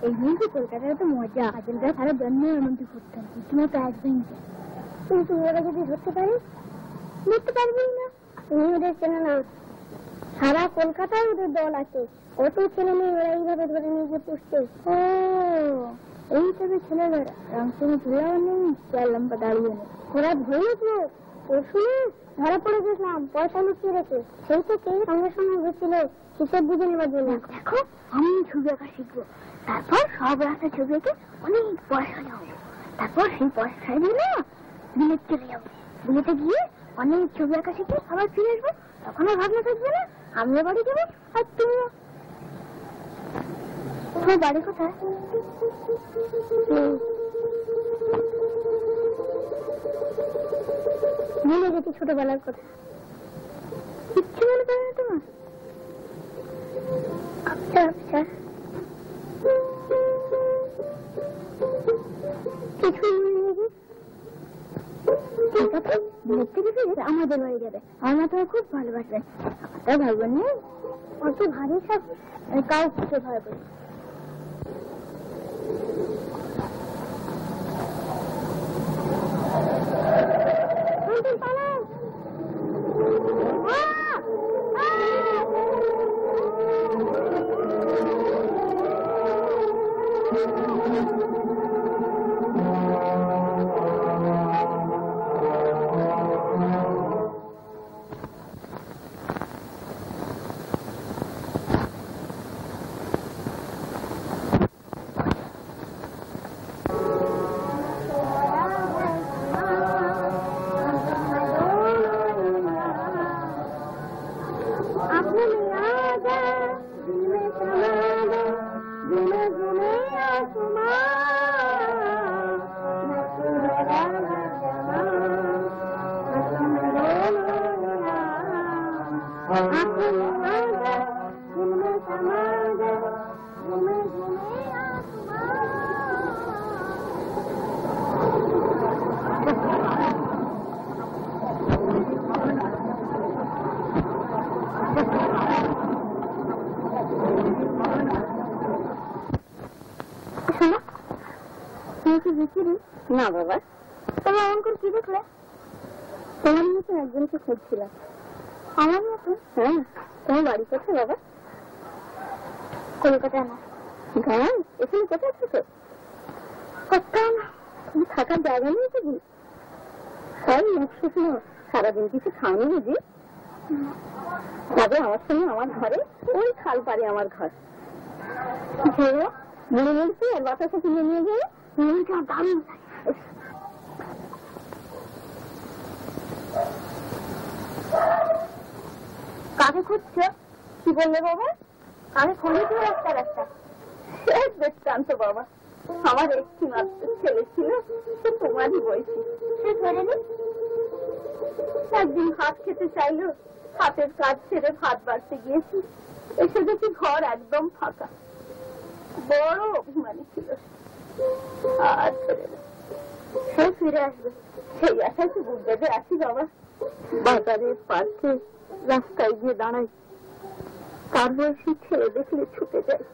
এই নিয়ে যে কলকাতায় তো মজা, কাজলটা সারা জন্ম এমনটি করতাম, রীতিমতো অ্যাডভেঞ্চার। কিন্তু ওরা যদি ধরতে পারি, ধরতে পারবি না। তুমি ওদের চেনা না, সারা কলকাতায় ওদের দল আছে, কত ছেলে মেয়ে ওরা এইভাবে ধরে নিয়ে গিয়ে পুষছে। ও এইভাবে ছেলেমেয়েরা রামসঙ্গে ধুলাও নেই, চার লম্বা দাঁড়িয়ে নেই, ওরা ধরে তো পরশু ধরা পড়ে গেছিলাম পয়সা লুকিয়ে রেখে, সেই থেকে সঙ্গে সঙ্গে হয়েছিল হিসেব বুঝে নেবার জন্য। দেখো আমি ছবি আঁকা শিখবো, তারপর সব রাস্তা ছবি এঁকে অনেক পয়সা নেবো, তারপর সেই পয়সা দিলে বিলেত চলে যাবো, বিলেতে গিয়ে অনেক ছবি আঁকা শিখে আবার ফিরে আসবো, তখন আর ভাবনা থাকবে না, আমিও বাড়ি যাবো আর তুমিও। তোমার বাড়ি কোথায়? মনে গেছে ছোটবেলার কথা, কিচ্ছু মনে পড়ে না তোমার? আচ্ছা আচ্ছা, কিছু ঠিক আছে, দেখতে দেখে আমাদের হয়ে যাবে, আমার তোমার খুব ভালোবাসবেন, আপনার ভাই বোন নেই, অত ভারী সব কাউ কিছু ভয় করি। না বাবা, তুমি এমন করে কি দেখলে? তোমার মতো একজনকে খুঁজছিলাম। আমার মতো? হ্যাঁ। তোমার বাড়ি কোথায় বাবা? কলকাতা না। গান এখানে কোথায় থাকো? কোথাও না, তুমি থাকার জায়গা নেই তো? তাই মুখ শুকনো, সারাদিন কিছু খাওনি বুঝি? তবে আমার সঙ্গে আমার ঘরে, ওই খাল পারে আমার ঘর, মনে বলছি আর বাতাসে কিনে নিয়ে যাবে, দারুণ। কাকে খুঁজছো? কি বললে বাবা? আমি খুঁজেছি রাস্তা রাস্তা। দেখতান্ত বাবা, আমার একটি মাত্র ছেলে ছিল, সে তোমারই বয়সী। সে ধরেনি, একদিন ভাত খেতে চাইলো, হাতের কাজ ছেড়ে ভাত বাড়তে গিয়েছি, এসে দেখি ঘর একদম ফাঁকা। বড় অভিমানী ছিল, আর সে ফিরে আসবে সেই আশায় তো বুক বেঁধে আসি বাবা। বাজারের পার্কে রাস্তায় গিয়ে দাঁড়াই, তার বয়সী ছেলে দেখলে ছুটে যায়,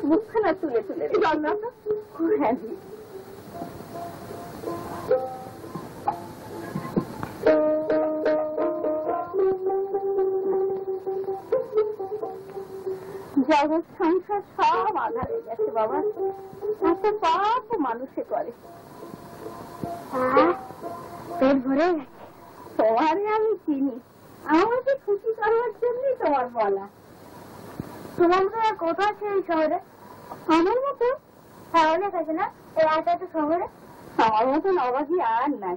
মুখখানা তুলে তুলে রান্নাটা। হ্যাঁ, জগৎ সংসার সব আধার হয়ে গেছে বাবা, এত পাপ মানুষে করে। পেট ভরে গেছে। তোমারে আমি চিনি, আমাকে খুশি করার জন্যই তোমার বলা। তোমার মতো আর কোথাও আছে এই শহরে? আমার মতো তাহলে থাকে না এই এত শহরে? আমার মতন অবাধি আর নাই।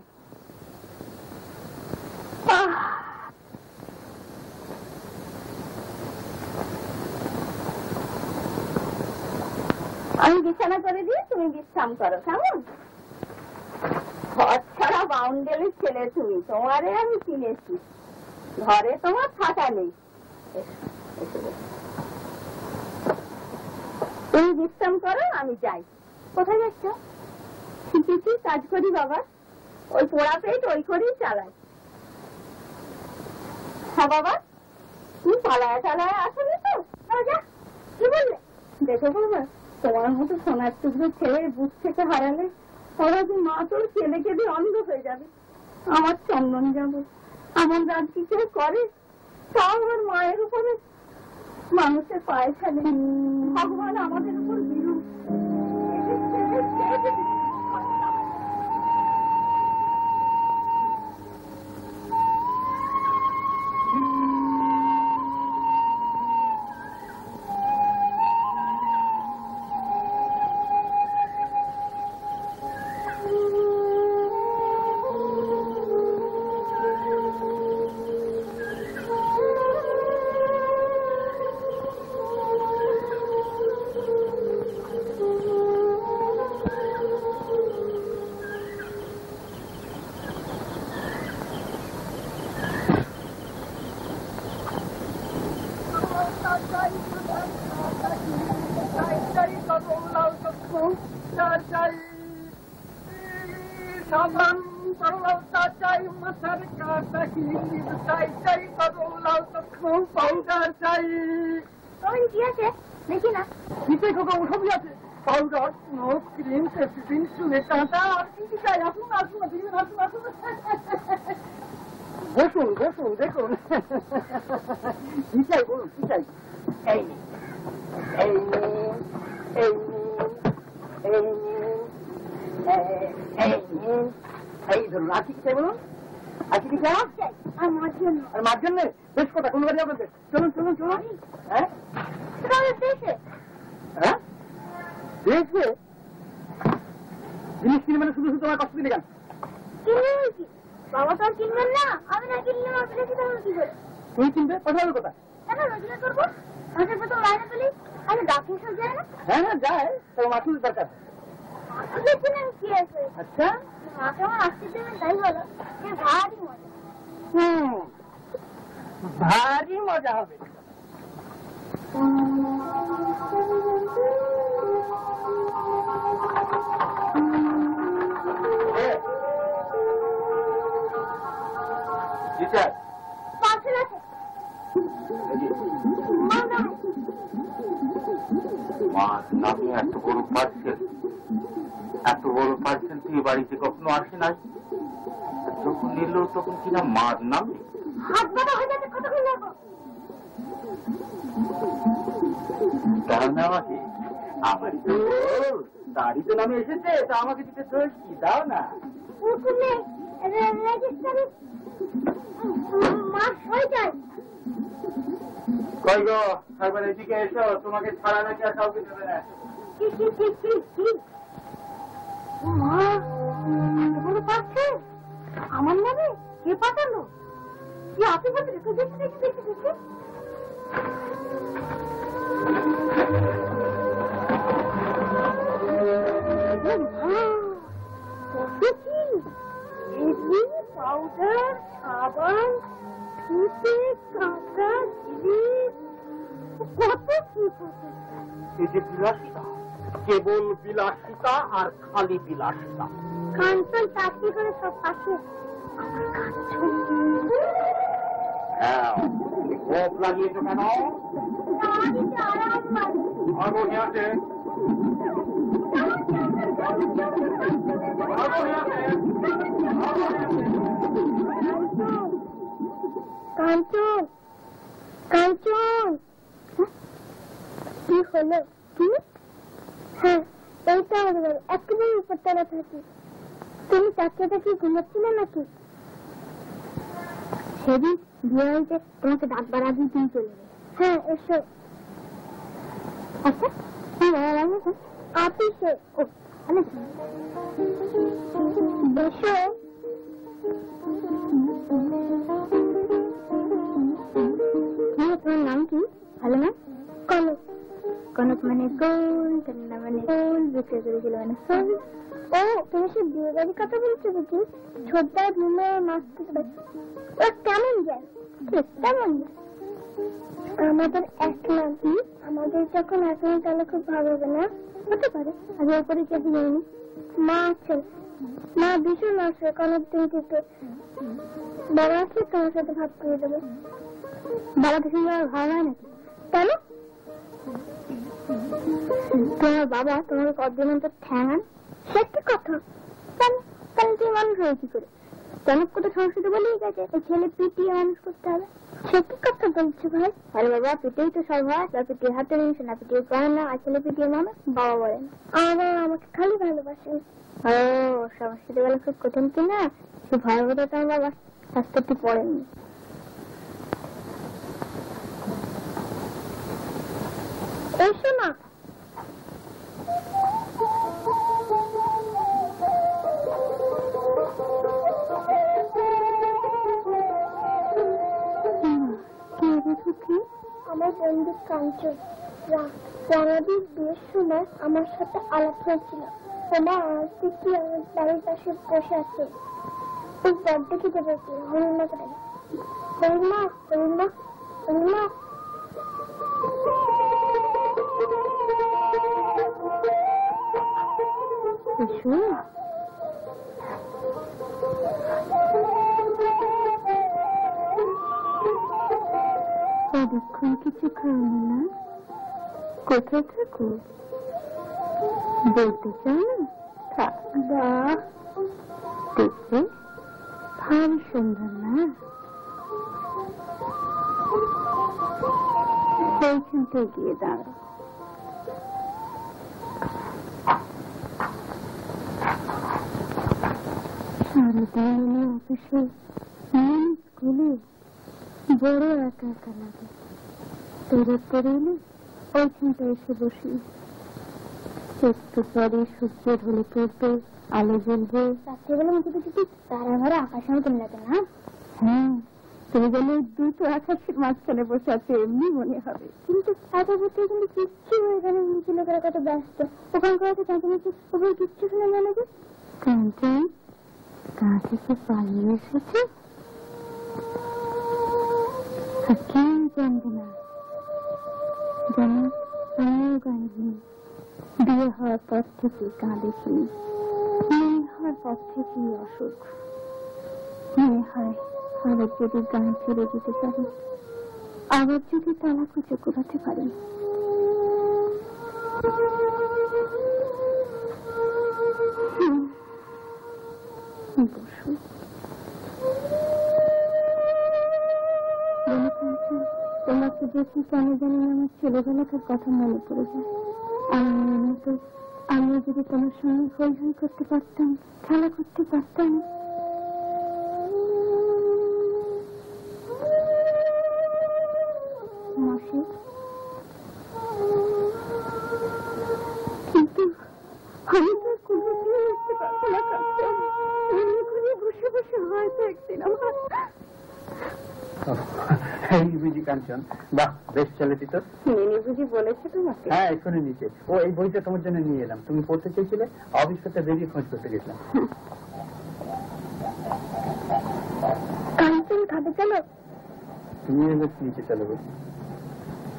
আমি বিছানা করে দিয়ে তুমি বিশ্রাম করো, কেমন? ঘর ছাড়া বাউন্ডেলের ছেলে তুমি, তোমারে আমি চিনেছি, ঘরে তোমার থাকা নেই। তুমি বিশ্রাম করো, আমি যাই। কোথায় যাচ্ছ? শিখেছি, কাজ করি বাবা, ওই পোড়া পেট ওই করেই চালাই। হ্যাঁ বাবা, তুমি পালায় টালায় আসলে তো? যা, কি বললে? দেখো বাবা, তোমার মতো সোনার টুকরো ছেলে বুক থেকে হারালে ওরা যে মা তোর ছেলে কেঁদে অন্ধ হয়ে যাবে। আমার চন্দন যাব, আমার রাত কি কেউ করে? তাও আমার মায়ের উপরে মানুষের পায়ে ফেলে। ভগবান আমাদের উপর বিরূপ। দেখি না সবই আছে, পাউডার, স্নোক, ক্রিম, সেফটিন, চুলের কাঁটা, আর কি চাই? আসুন আসুন আসুন আসুন, বসুন বসুন, দেখুন কি চাই বলুন, কি চাই? এই এই এই এই এই ধরুন, আর কি চাই বলুন? আর কি চাই? আমার জন্য। আর মার জন্য? বেশ কথা, কোন গাড়ি আপনাদের? চলুন চলুন চলুন। হ্যাঁ দেশে? হ্যাঁ দেশে জিনিস কিনে মানে শুধু শুধু তোমার কষ্ট দিলে কেন? কিনে কি বাবা তো আর কিনবেন না, আমি না কিনলে আপনাকে কি করবো? কি করে তুই কিনবে? কথা হবে কথা? কেন রোজগার করবো? মাসের প্রথম লাইনে পেলি আমি ডাক্তার সব যায় না? হ্যাঁ হ্যাঁ যায়, তবে মাসুল দরকার। কি আছে? আচ্ছা মাকে আমার আসতে দেবেন, তাই বলো? ভারী মজা। ভারী মজা হবে। এত বড় পার্সেল, এত বড় পার্সেল তুই বাড়িতে কখনো আসে নাই? যখন নিল তখন কিনা মার নামে আমাকে, আমার তো দাড়ি তো নামে এসেছে, তা আমাকে দিতে তো কি দাও না? কই গো, একবার এদিকে এসো, তোমাকে ছাড়া নাকি আর কাউকে দেবে না। আমার নামে কে পাঠালো? কি আপনি বলতে দেখি দেখি দেখি দেখি দেখি পাউডার, সাবান, কাঁচা জিনিস, কত কি এই যে বিলাসিতা, কেবল বিলাসিতা আর খালি বিলাসিতা। কাঞ্চন চাকরি করে সব পাশে ভোগ লাগিয়েছো কেন? আগুনে আছে, কাঞ্চন কাঞ্চন কি হলো? কি? হ্যাঁ এইটা আমাদের একেবারে উপরতলা থাকি। তুমি চারটাটা কি ঘুমাচ্ছিলে নাকি? সেদিন বিয়ে তোমাকে ডাকবার আগে তুমি চলে গেলে। হ্যাঁ এসো। আচ্ছা অফিসে? ও বসো। তোমার নাম কি? ভালো না? কনক। কনক মানে গোল, কন্যা মানে গোল, বিক্রি করেছিল মানে সোল। ও তুমি সে বিয়ে বাড়ির কথা বলছো বুঝি? ছোট্টায় ভূমে মাছ থেকে পাচ্ছি। ও কেমন যায়? কেমন যায়? আমাদের এক নাকি, আমাদের যখন এখন তাহলে খুব ভালো হবে না? হতে পারে, আমি ওপরে চেপে যাইনি। মা আছে, মা ভীষণ আসবে কনক দিন থেকে। বাবা আসলে তোমার সাথে ভাব করে দেবে। বাবা ভীষণ যাওয়ার ভালো হয় নাকি? কেন? তোমার বাবা তোমার কতদিন অন্তর ঠ্যাঙান, সে কি কথা? তাহলে তুমি মানুষ হয়ে কি করে? জনক তো সংস্কৃত বলেই গেছে ছেলে পিটিয়ে মানুষ করতে হবে, সে কি কথা বলছো ভাই? আরে বাবা পিটেই তো সব হয়, পিটিয়ে হাতে নিয়েছে না পিটিয়ে করে না, আর ছেলে পিটিয়ে মানুষ বাবা বলেন। আমার বাবা আমাকে খালি ভালোবাসেন। ও সংস্কৃত বলে খুব কঠিন কিনা, সে ভয় বোধ তোমার বাবা শাস্ত্রটি পড়েননি। এসো না, আমার বন্ধু কাঞ্চন রানাদির বিয়ের সময় আমার সাথে আলাপ হয়েছিল। ওমা আজকে আমার বাড়ির পাশে বসে আছে, ওই বড্ডে খেতে পেয়েছি। হরিমা কোথায়? হরিমা হরিমা হরিমা কতক্ষণ কিছু খাওনি না? কোথায় থাকো বলতে চাও না? দেখবে ভারী সুন্দর না? সেইখানটায় গিয়ে দাঁড়াও। সারাদিন অফিসে স্কুলে বড় একা একা লাগে, পেরেক করে এলে ওইখানটা এসে বসি। একটু পরে সূর্যের হলে পড়বে, আলো জ্বলবে, রাত্রিবেলা মুখে যদি তারা ঘরে আকাশের মতন লাগে না? হ্যাঁ, তুমি যেন দুটো আকাশের মাঝখানে বসে আছে এমনি মনে হবে। কিন্তু একা করতে কিন্তু কিচ্ছু এখানে নিচে লোকেরা কত ব্যস্ত, ওখান করে চাঁচামেচি ওপরে কিচ্ছু শুনে জানা যে কাঞ্চন গা থেকে পালিয়ে এসেছে, কেউ জানবে না। যেন আমিও গাইনি, বিয়ে হওয়ার পর থেকে গা দেখিনি, মেয়ে হওয়ার পর থেকেই অসুখ। মনে হয় আবার যদি গান ছেড়ে দিতে পারি, আবার যদি তালা কুচে কোরাতে পারি। বসু তোমাকে দেখি কেন জানি আমার ছেলেবেলাকার কথা মনে পড়ে যায়। আমার মনে হতো আমি যদি তোমার সঙ্গে হই হই করতে পারতাম, খেলা করতে পারতাম। মাসি কিন্তু আমি তো কোনো উঠতে পারবো না, বসে বসে হয়তো একদিন আমার এই বুঝি কাঞ্চন, বাহ বেশ ছেলেটি তো। বুঝি বলেছে তোমাকে? হ্যাঁ এক্ষুনি নিচে, ও এই বইটা তোমার জন্য নিয়ে এলাম, তুমি পড়তে চেয়েছিলে, অফিস করতে বেরিয়ে খোঁজ করতে গেছিলাম। কাঞ্চন খাবে চলো? তুমি এবার নিচে চলো,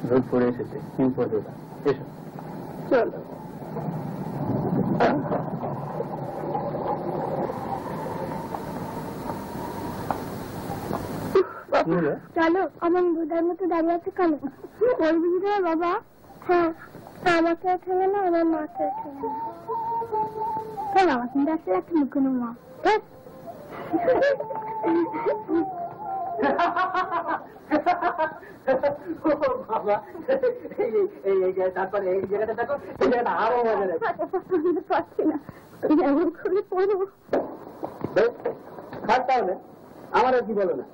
রোদ পড়ে এসেছে, তুমি পড়বে না, এসো চলো। চলো, আমার বুধার মতো দাঁড়িয়ে আছে কেন? ওই বুঝি বাবা? হ্যাঁ, আমাকে ঠেলে না, আমার মাকে ঠেলে না। তাই আমার কিন্তু আসলে একটা লুকানো মা। তারপরে এই জায়গাটা দেখো, এই জায়গাটা আরো মজা লাগে। পারছি না, এমন করে পড়বো। খাট তাহলে, আমার আর কি বলো না,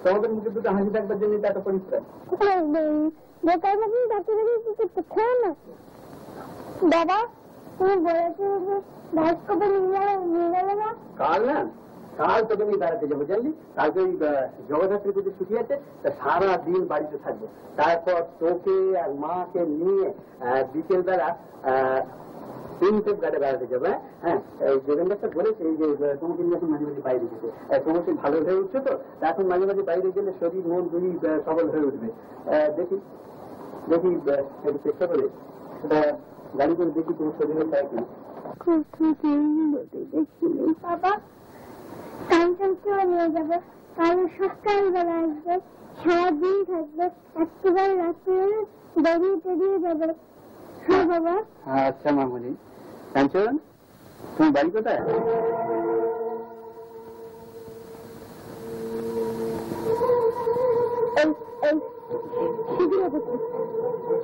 তোমাদের মুখে দুটো হাসি থাকবার জন্য এত পরিশ্রম। দাদা তুমি বলেছো ভাস্কর নিয়ে গেলে না? কাল না, কাল তোকে নিয়ে বেড়াতে যাবো জানলি, কালকে ওই জগদ্ধাত্রী পুজো ছুটি আছে, তা সারা দিন বাড়িতে থাকবো, তারপর তোকে আর মাকে নিয়ে বিকেল বেলা তিনটে গাড়ি বেড়াতে যাবো। হ্যাঁ, যোগেন্দ্রটা বলেছে এই যে তোমাকে নিয়ে এখন মাঝে মাঝে বাইরে যেতে, তোমার সেই ভালো হয়ে উঠছো তো, এখন মাঝে মাঝে বাইরে গেলে শরীর মন দুই সবল হয়ে উঠবে। দেখি দেখি একটু চেষ্টা করে সেটা গাড়ি করে দেখি তোমার শরীরে চাই কিনা। বাবা কাঞ্চনকেও নিয়ে যাবো, কারণ সকালবেলা আসবে, সারাদিন থাকবে, একেবারে রাত্রে বেরিয়ে টেরিয়ে যাবে, হ্যাঁ বাবা। আচ্ছা মামুনি। কাঞ্চন, তুমি বাড়ি কোথায়?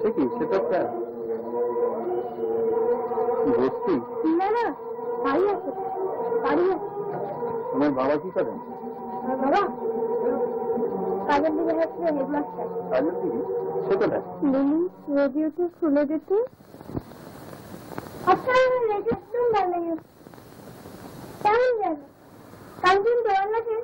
সে কি, সে তো একটা বস্তি। না না, বাড়ি আছে, বাড়ি আছে। তোমার বাবা কি করেন? বাবা কাজের দিকে হচ্ছে হেডমাস্টার। কাজের দিকে? সে কোথায়? রেডিওতে খুলে দিত। আচ্ছা রেডিও শুন ভালো কেমন যাবে কাল দিন দেওয়ার লাগে।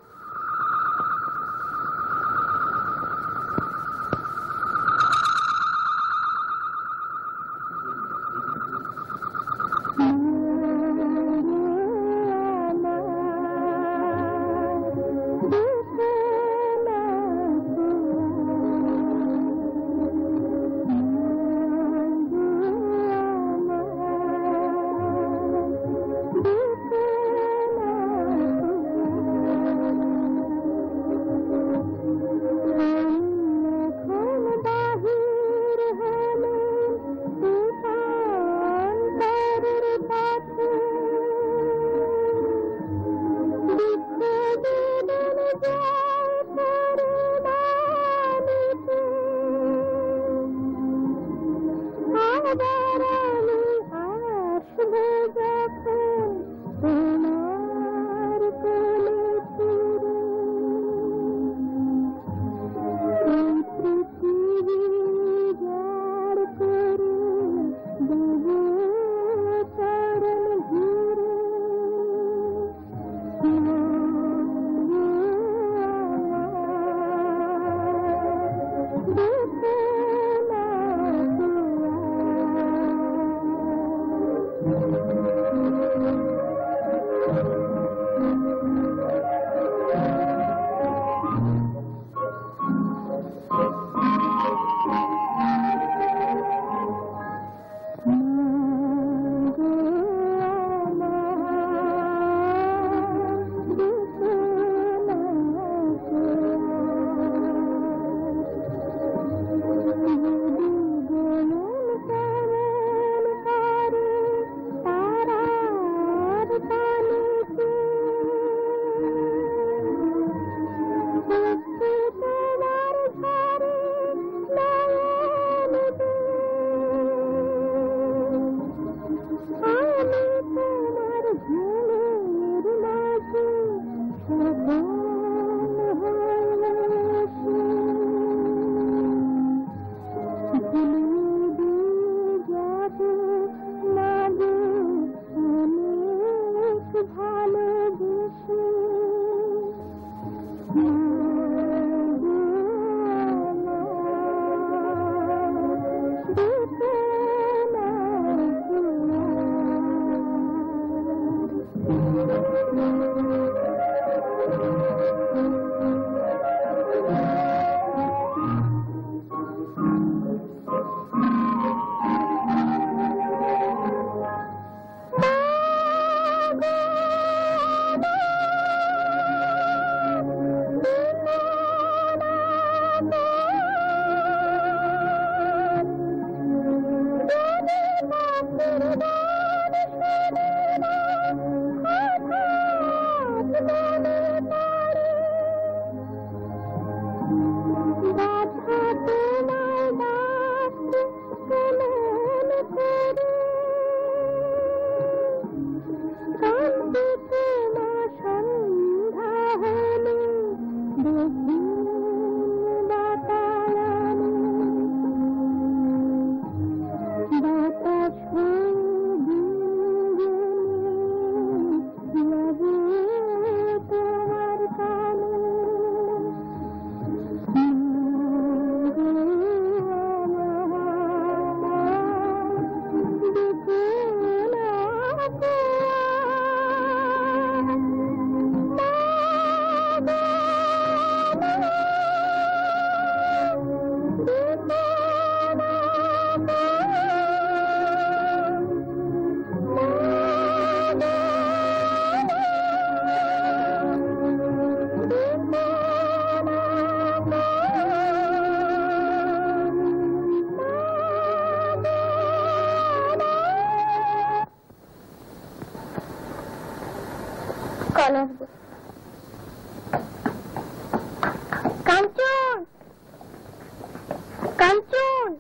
কাঞ্চন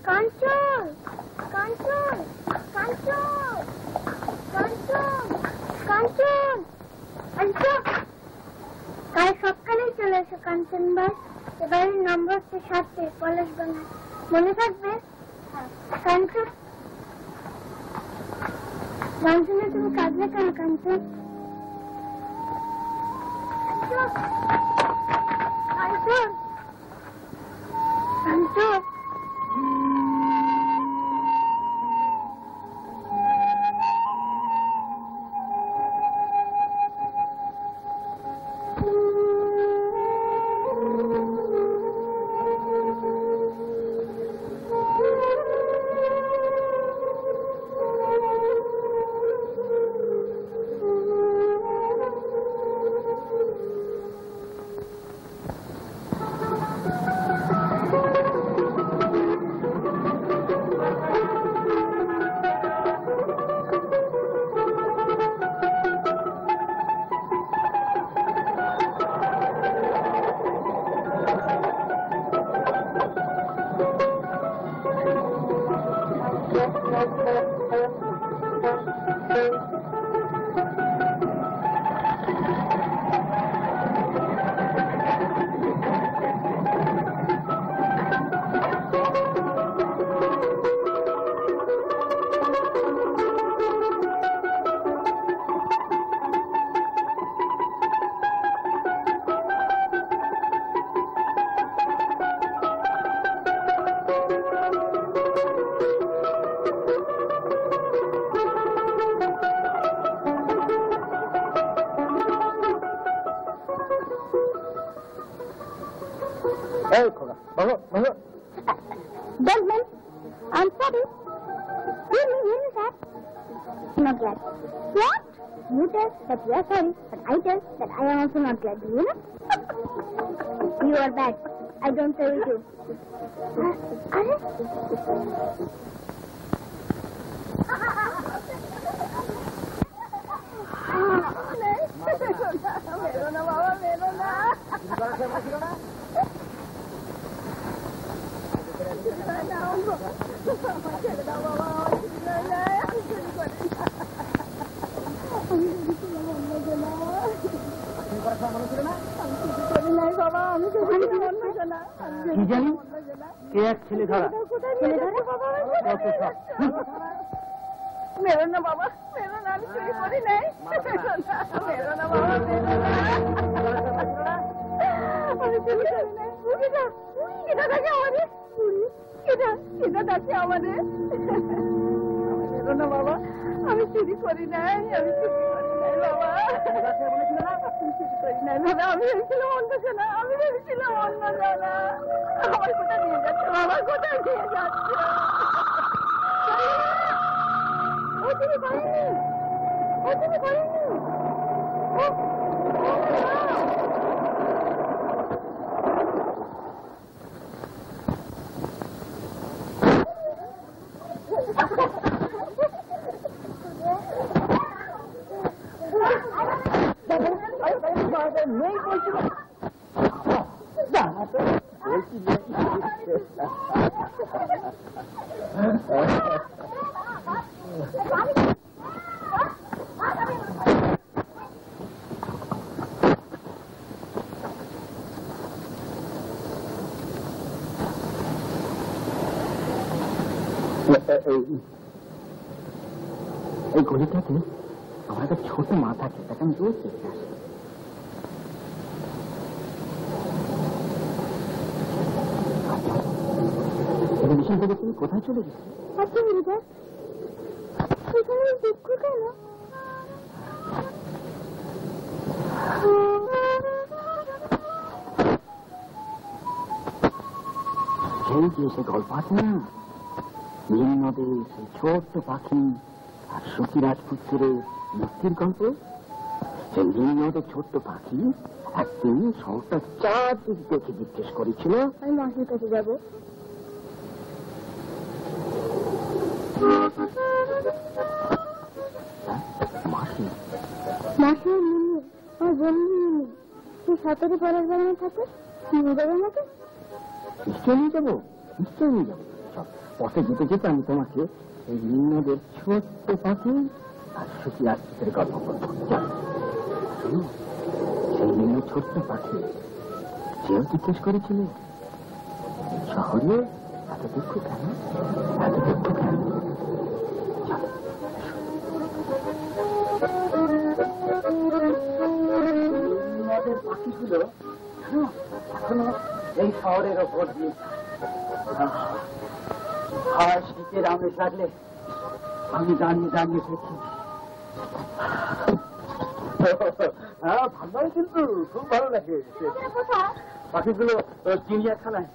কাঞ্চন কাঞ্চন কাঞ্চন কাঞ্চন কাঞ্চন কাল সকালেই চলে এসো কাঞ্চন ভাই। এবারে নম্বর হচ্ছে 7-এ কলেজ বানায়, মনে থাকবে? কাঞ্চন কাঞ্চনে তুমি কাঁদলে কেন কাঞ্চন? কাঞ্চন কাঞ্চন Gentlemen, I'm sorry. Give me that. Not glad. What? You tell that you are sorry, but I tell that I am also not glad. Do you know? You are bad. I don't tell you. কি জানি কে এক ছেলে ধরা মেরো না বাবা, মেরো না, আমি চুরি করি নাই। মেরো না বাবা, মেরো না, আমি চুরি করি নাই। এটা দেখে আমাদের এটা দেখে আমাদের। মেরো না বাবা, আমি চুরি করি নাই, আমি চুরি করি নাই বাবা, আমি চুরি করি নাই বাবা। আমি ভেবেছিলাম অন্য জানা, আমি ভেবেছিলাম অন্য জানা। আমার কোথায় নিয়ে যাচ্ছে বাবা, কোথায় নিয়ে যাচ্ছে? ও তুমি করেনি, ও তুমি করেনি। এই গলিটাতে আমার একটা ছোট মা থাকে, তাকে আমি রোজ দেখতে আসি। মিশন থেকে তুমি কোথায় চলে গেছি? আচ্ছা হরিদাস, এখানে দুঃখ কেন? সেই যে সে গল্প আছে না, নীল নদের সেই ছোট্ট পাখি আর সখী রাজপুত্রের মুক্তির গল্প। সেই নীল নদের ছোট্ট পাখি একদিন শহরটা চারদিক দেখে জিজ্ঞেস করেছিল, আমি মাসির কাছে যাবো। মাসি? মাসি আর মিনি, আমার বন্ধু মিনি, সে 17 পরের বাগানে থাকে, নিয়ে যাবে আমাকে? নিশ্চয় নিয়ে যাবো। নিশ্চয়ই নিয়ে যাবো। চল, পথে যেতে যেতে আমি তোমাকে এই নিম্নদের ছোট্ট পাখি আর সুখী আশ্রিতের গল্প করবো। চল, সেই নিম্ন ছোট্ট পাখি যেও জিজ্ঞেস করেছিল শহরে এত দুঃখ কেন, এত দুঃখ কেন। নদের পাখিগুলো এখনো এই শহরের ওপর দিয়ে আর শীতের আমেজ লাগলে আমি দাঁড়িয়ে দাঁড়িয়ে দেখি। হ্যাঁ, ভালো, কিন্তু খুব ভালো লাগে পাখিগুলো চিড়িয়াখানায়।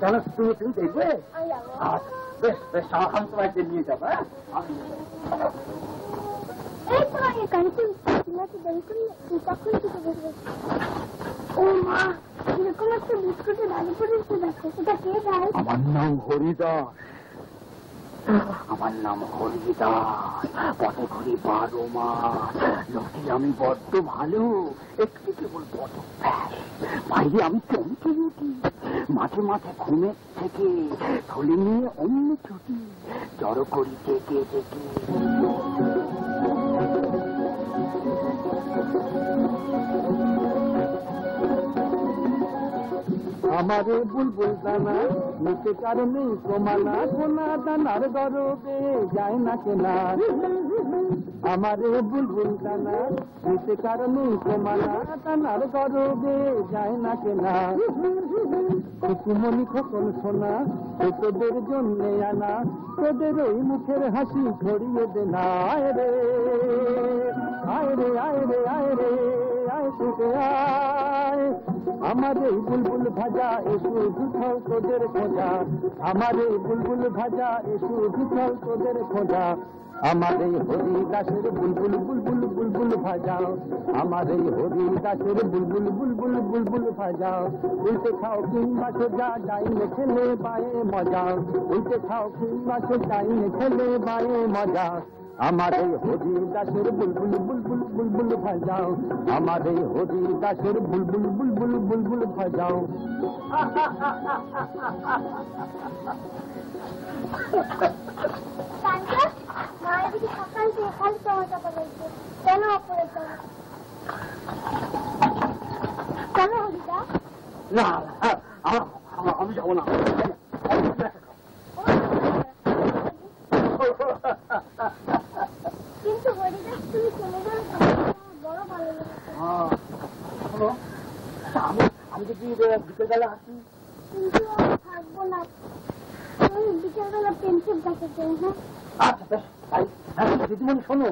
কেন, তুমি দেখবে? বেশ বেশ, আমি তোমাকে নিয়ে যাবো। হ্যাঁ, আমার নাম হরিদাস। আমার নাম হরিদাস। পথে ঘুরি 12 মাস। লোকে আমি বড্ড ভালো, একটু কেবল বড় ব্যাস। বাইরে আমি চমকে উঠি, মাঝে মাঝে ঘুমে থেকে থলে নিয়ে অন্য ছুটি জড়ো করি জেগে জেগে। আমারে বুলবুল দানা নিচে কারণে কমানা, কোনা দানার গরবে যায় না কেনা। আমারে বুলবুল দানা নিচে কারণে কমানা, দানার গরবে যায় না কেনা। খুকুমনি খোকন সোনা তোদের জন্য আনা, তোদের ওই মুখের হাসি ছড়িয়ে দে না। আয় রে আয় রে আয় রে আয় রে আয় তোকে আয়। আমার এই বুলবুল ভাজা এসো দুখাও তোদের খোঁজা, আমার এই বুলবুল ভাজা এসো দুখাও তোদের খোঁজা। আমার এই হরিদাসের বুলবুল বুলবুল বুলবুল ভাজাও, আমার এই হরিদাসের বুলবুল বুলবুল বুলবুল ভাজাও। উল্টে খাও কিংবা সোজা, ডাইনে খেলে বায়ে মজা। উল্টে খাও কিংবা সোজা, ডাইনে খেলে বায়ে মজা। আমার এই হরিদাসের বুলবুল বুলবুল বুলবুল ভাজাও, আমার এই হরিদাসের বুলবুল বুলবুল বুলবুল ভাজাও। কেন হরিদা? না, আমি যাবো না। কিন্তু হরিদা তুমি চলে গেলে বড় ভালো লাগে। আমি যদি বিকেলবেলা আসি। কিন্তু থাকবো না, বিকেলবেলা পেন্সিল দেখাতে। আচ্ছা বেশ, দিদিমণি শোনো,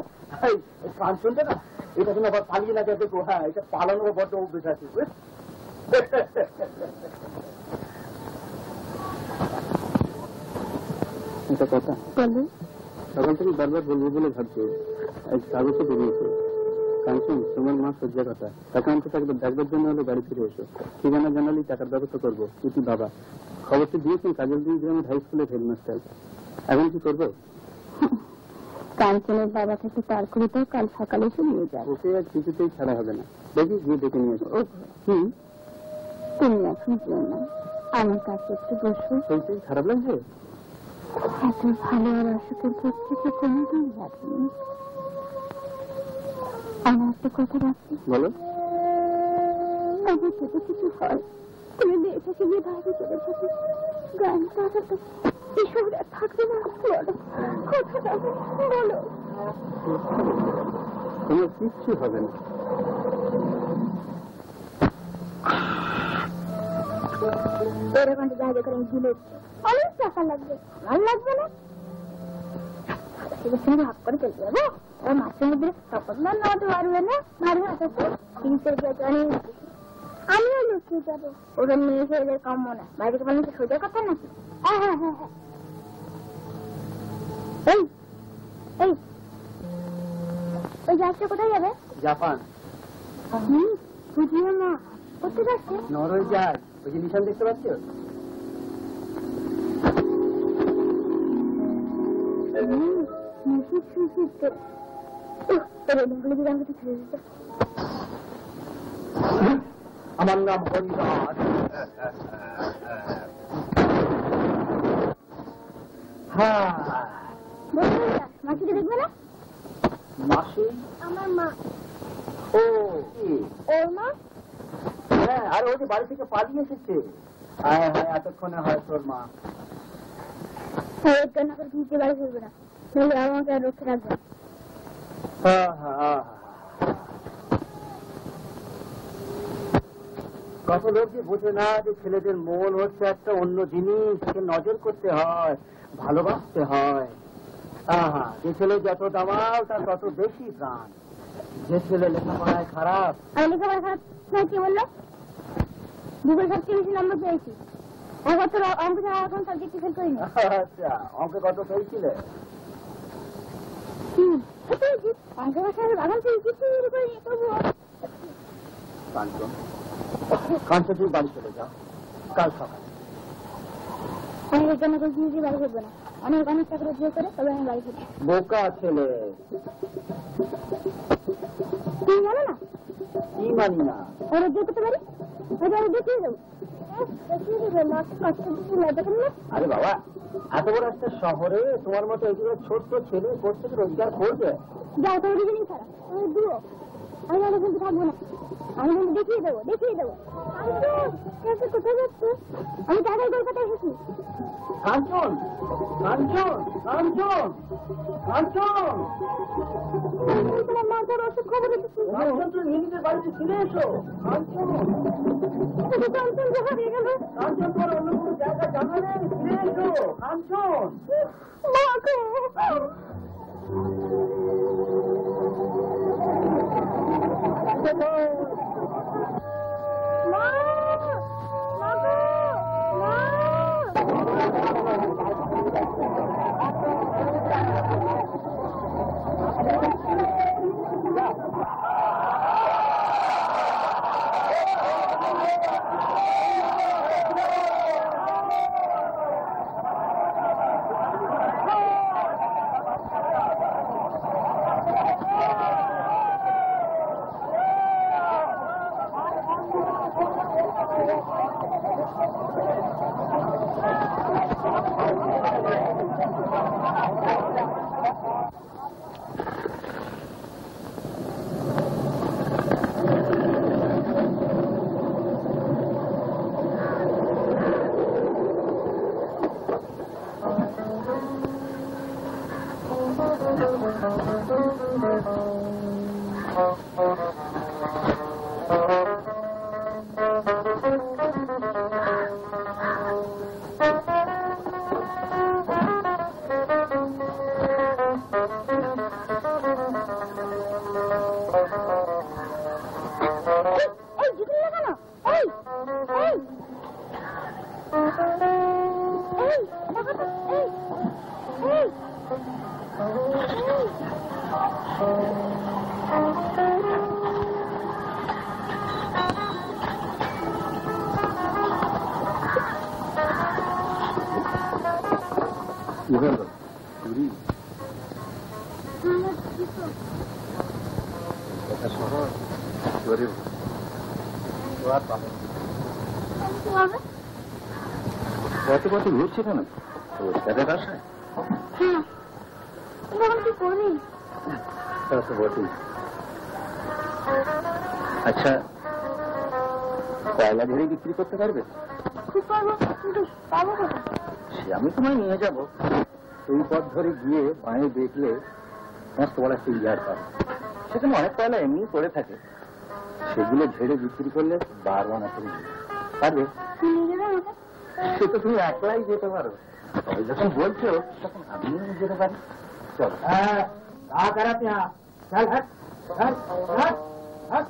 কাঞ্চনটা না, এটা যেন আবার পালিয়ে না যায় দেখো। হ্যাঁ, এটা পালানোর বড্ড অভ্যেস আছে। এটা কথা সকাল থেকে বারবার বলবো বলে ভাবছি, কাগজে বেরিয়েছে। কাঞ্চন, তোমার মা সজ্জা কথা, টাকা আনতে থাকবে, দেখবার জন্য হলে বাড়ি ফিরে এসো। ঠিকানা জানালেই টাকার ব্যবস্থা করবো। কিন্তু বাবা খবরটা দিয়েছেন কাজল দিন গ্রামের হাই স্কুলের হেডমাস্টার। এখন কি করবো? কাঞ্চনের বাবা থেকে তার করে তো কাল সকালে এসে নিয়ে যাবে। ওকে আর কিছুতেই ছাড়া হবে না। দেখি গিয়ে দেখে নিয়ে এসো। তুমি এখন যেও না, আমার কাছে একটু বসো। শরীর খারাপ লাগছে? এত ভালো আর অসুখের পর থেকে কোনোদিন লাগেনি। আমার একটা কথা রাখছি। বলো। আমার যদি কিছু হয়, তুমি মেয়েটাকে নিয়ে বাইরে চলে যাবে। গান টাকাটা ঈশ্বর থাকবে না। বলো, কথা বলো। তোমার কিচ্ছু হবে না। এরকম জায়গা করে ঝুলে অনেক টাকা লাগবে। ভালো লাগবে না? সঙ্গে ভাগ করে চলে যাবো। ওর মাছের মধ্যে তখন না নতে পারবে না। ভারী হাঁটাচ্ছে আমিও লুকিয়ে যাবো। ওদের মেয়ে ছেলেদের কম মনে বাইরে বললে সোজা কথা নাকি? হ্যাঁ হ্যাঁ হ্যাঁ হ্যাঁ। এই এই ওই যাচ্ছে কোথায় যাবে? জাপান। বুঝিও না, কোথায় যাচ্ছে? নরওয়ে যায়। ওই যে নিশান দেখতে পাচ্ছ? আমার নাম হরিদাস। হ্যাঁ মাসিকে দেখবে না? মাসি? আমার মা। ও ওর মা? হ্যাঁ, আর ওই যে বাড়ি থেকে পালিয়ে এসেছে। হ্যাঁ হ্যাঁ, এতক্ষণে হয় তোর মা। বাড়ি ফিরবে না, আমাকে আর রক্ষে রাখবে। কত লোক যে বোঝে না যে ছেলেদের মন হচ্ছে একটা অন্য জিনিস, নজর করতে হয়, ভালোবাসতে হয়। যে ছেলে যত দামাল তার তত বেশি প্রাণ। যে ছেলে লেখাপড়ায় খারাপ। আমি লেখাপড়া খারাপ কি বললো? ভূগোল সবচেয়ে বেশি নম্বর পেয়েছি। এবার তো অঙ্ক ছাড়া এখন সাবজেক্ট ফেল করিনি। আচ্ছা, অঙ্কে কত পেয়েছিলে? অঙ্কের ভাষায় বাগান পেয়েছি। কাঞ্চন, কাঞ্চন তুই বাড়ি চলে যাও কাল সকালে। আমি এখানে বাড়ি ফিরবো না, অনেক টাকা রোজগার করে তবে আমি বাড়ি ফিরবো। বোকা ছেলে। তুমি জানো না? কি মানি না? রোজগার করতে পারি, আমি দেখিয়ে দেবো। আরে বাবা, এত বড় একটা শহরে তোমার মতো এইগুলো ছোট্ট ছেলে করতে রোজগার করবে? যাও, তুমি দুজনেই ছাড়া তুমি দিও। আমি আর কিন্তু থাকবো না, আমি কিন্তু দেখিয়ে দেবো। কোথায় যাচ্ছে? আমি টাকায় কলকাতায় এসেছি। কাঞ্চন, কাঞ্চন, কাঞ্চন, কাঞ্চন, তোমার মাথার অসুখ খবর এসেছি। কাঞ্চন, তুমি নিজেদের বাড়িতে ফিরে এসো। কাঞ্চন, কাঞ্চন যে হারিয়ে গেল। কাঞ্চন, তোমার অন্য কোনো জায়গা জানা নেই, ফিরে এসো। কাঞ্চন, মাকে কত ঘুরছে কেন? রোজগারের আশায়? কি করবি? আচ্ছা, কয়লা ধরে বিক্রি করতে পারবে? খুব পারবো, কিন্তু পাবো কোথায়? সে আমি তোমায় নিয়ে যাবো। এই পথ ধরে গিয়ে বাঁয়ে দেখলে মস্ত বড় একটা ইয়ার পাবে। সেখানে অনেক কয়লা এমনি পড়ে থাকে, সেগুলো ঝেড়ে বিক্রি করলে বারবানা করে পারবে। সে তো তুমি একলাই যেতে পারো, তবে যখন বলছো তখন আমিও যেতে পারি। চলো। হ্যাঁ, চল, হাট, হাট, হাট, হাট।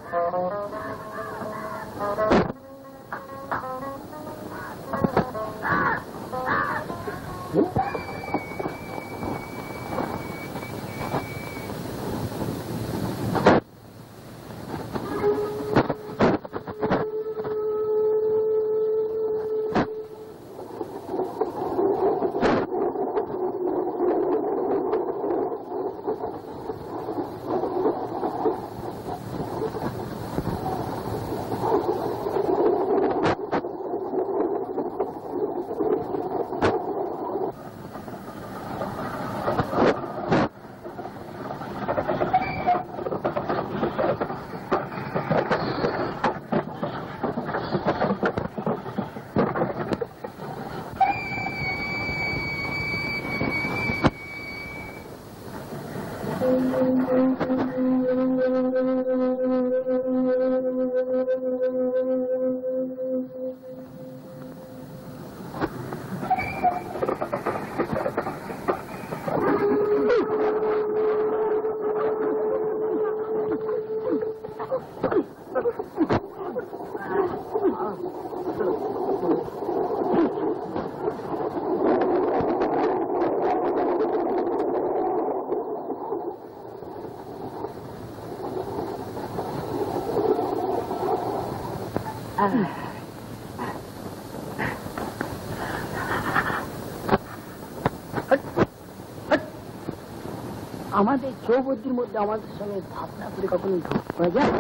আমাদের চৌবদ্দির মধ্যে আমাদের সঙ্গে ভাবনা করে কখনো ঢোকা যায়?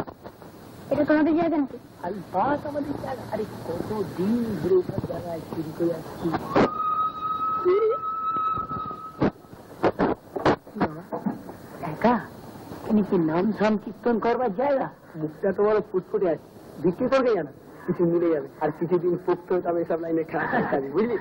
এটা তোমাদের জায়গা নাকি? আর বাস আমাদের জায়গা। আরে কত দিন ধরে সব জায়গায় চুরি করে আসছি। একা কি নাম সংকীর্তন করবার জায়গা? মুখটা তো বড় ফুটফুটে আছে, বিক্রি করবে জানা, কিছু মিলে যাবে। আর কিছুদিন ফুটতে তবে সব লাইনে খাওয়া বুঝলি?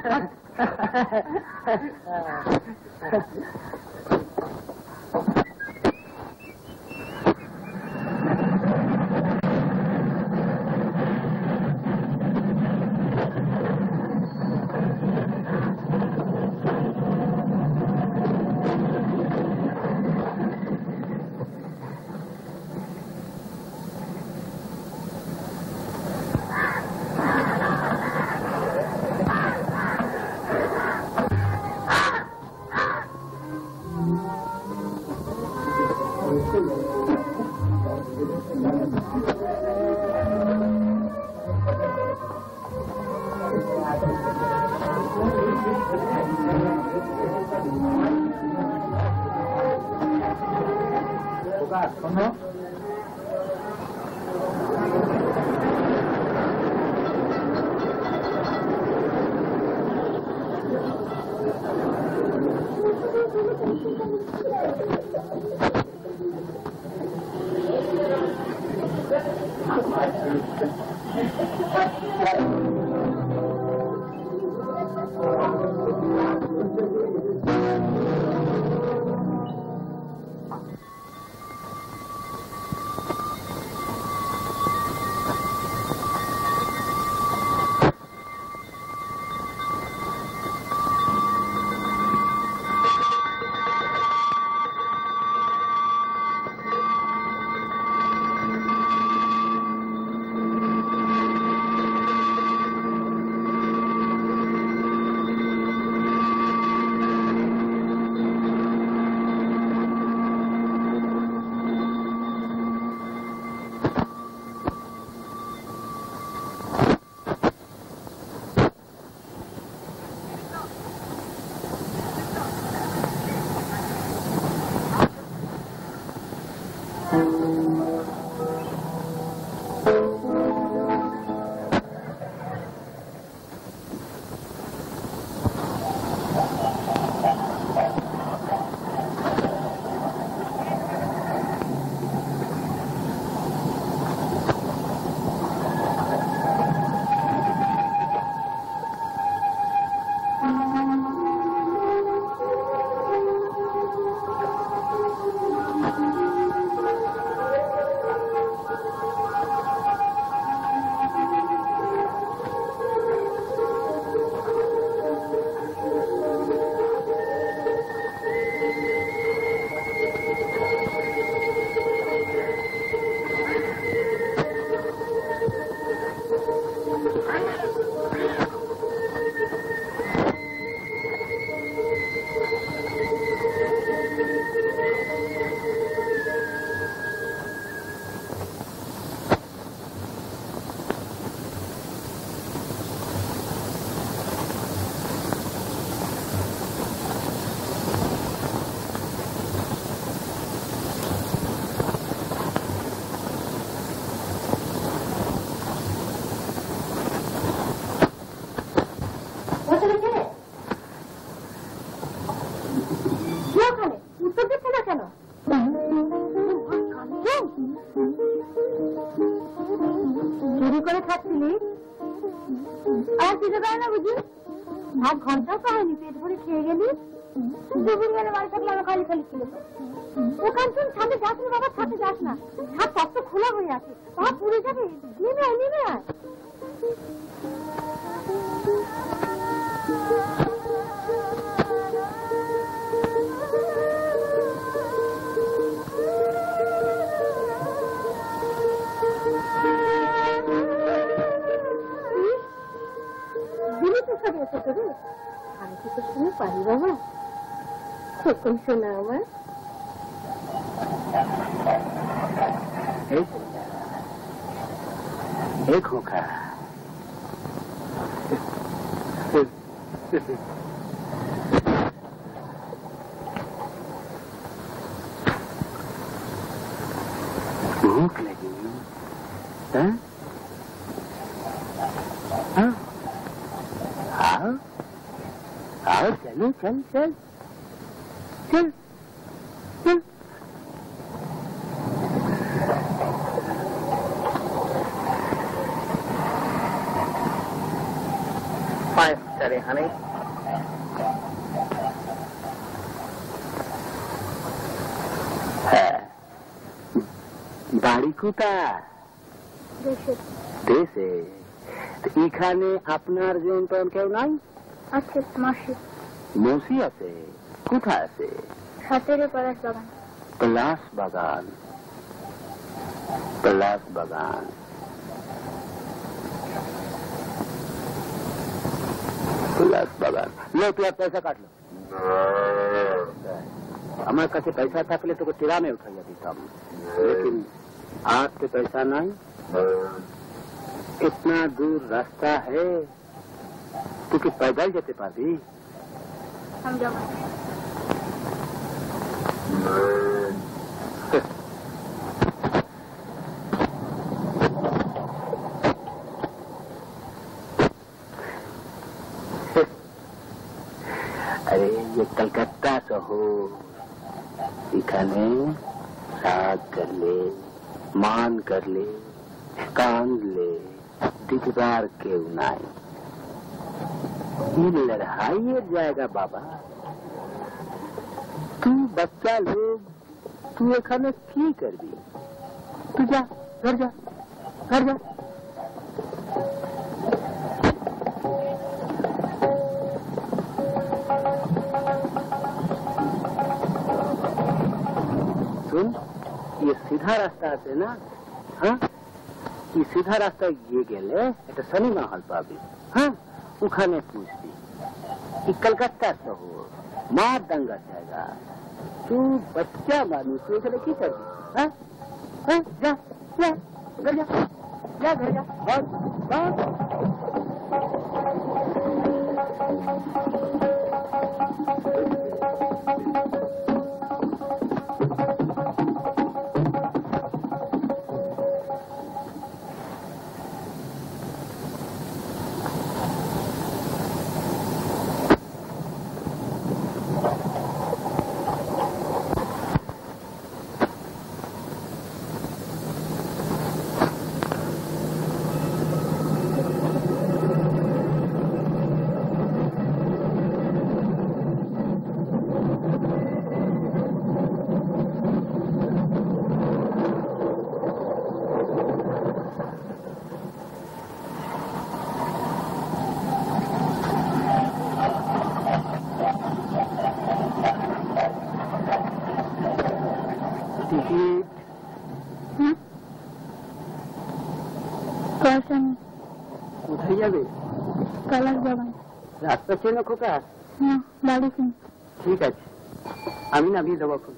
ভাত ঘন্টা তো হয়নি, পেট ভরে খেয়ে গেলি। দুপুর বেলা বাড়ি থাকলে আমার খালি খালি ছিল ওখান থেকে ছাদে যাস না বাবা, ছাদে যাস না, ছাদ কত খোলা হয়ে আছে, বাবা পুড়ে যাবে, নেমে আয় নেমে আয়। আমি কি তো শুনে পারি বাবা, খোকন শোনা আমার। খোকা भूख लगी है? आओ चलो, चल चल चल चल। Five, sorry, honey. বাড়ি কোথায়? দেশে। এখানে আপনার জনটন কেউ নাই? আছে মাসি। মৌসি আছে? কোথায় আছে? সাথেরে পলাশ বাগান। পলাশ বাগান, পলাশ বাগান। পলাশ বাগান। लो तू पैसा काट लो। हमारे काছে पैसा থাকলে তোকে টিরা में उठाइया দিতাম, लेकिन आज तो पैसा नहीं। इतना दूर रास्ता है, तू कि पैदल जाते पाती? हम जाओ। अरे ये कलकत्ता शहर, इखाने राग कर ले, मान कर ले, कांद ले, दिखदार के उनाई ये लड़ाई जाएगा बाबा। तू बच्चा लोग, तू एखाने की कर दी? तू जा घर जा, घर जा। सुन, ये सीधा रास्ता है ना? हाँ, ये सीधा रास्ता ये गेले এটা সিনেমা হল পাবি। हाँ, उखाने पूछती कि कलकत्ता शहर मार दंगा जाएगा। तू बच्चा मानू, तू इसे की कर दी? हाँ, हाँ, जा जा घर जा, जा घर जा। बस কোথায় যাবে? পলাশ বাগান। রাস্তা চেনো খোকা? হ্যাঁ, বাড়ি চিনি। ঠিক আছে, আমি নামিয়ে দেবো এখন।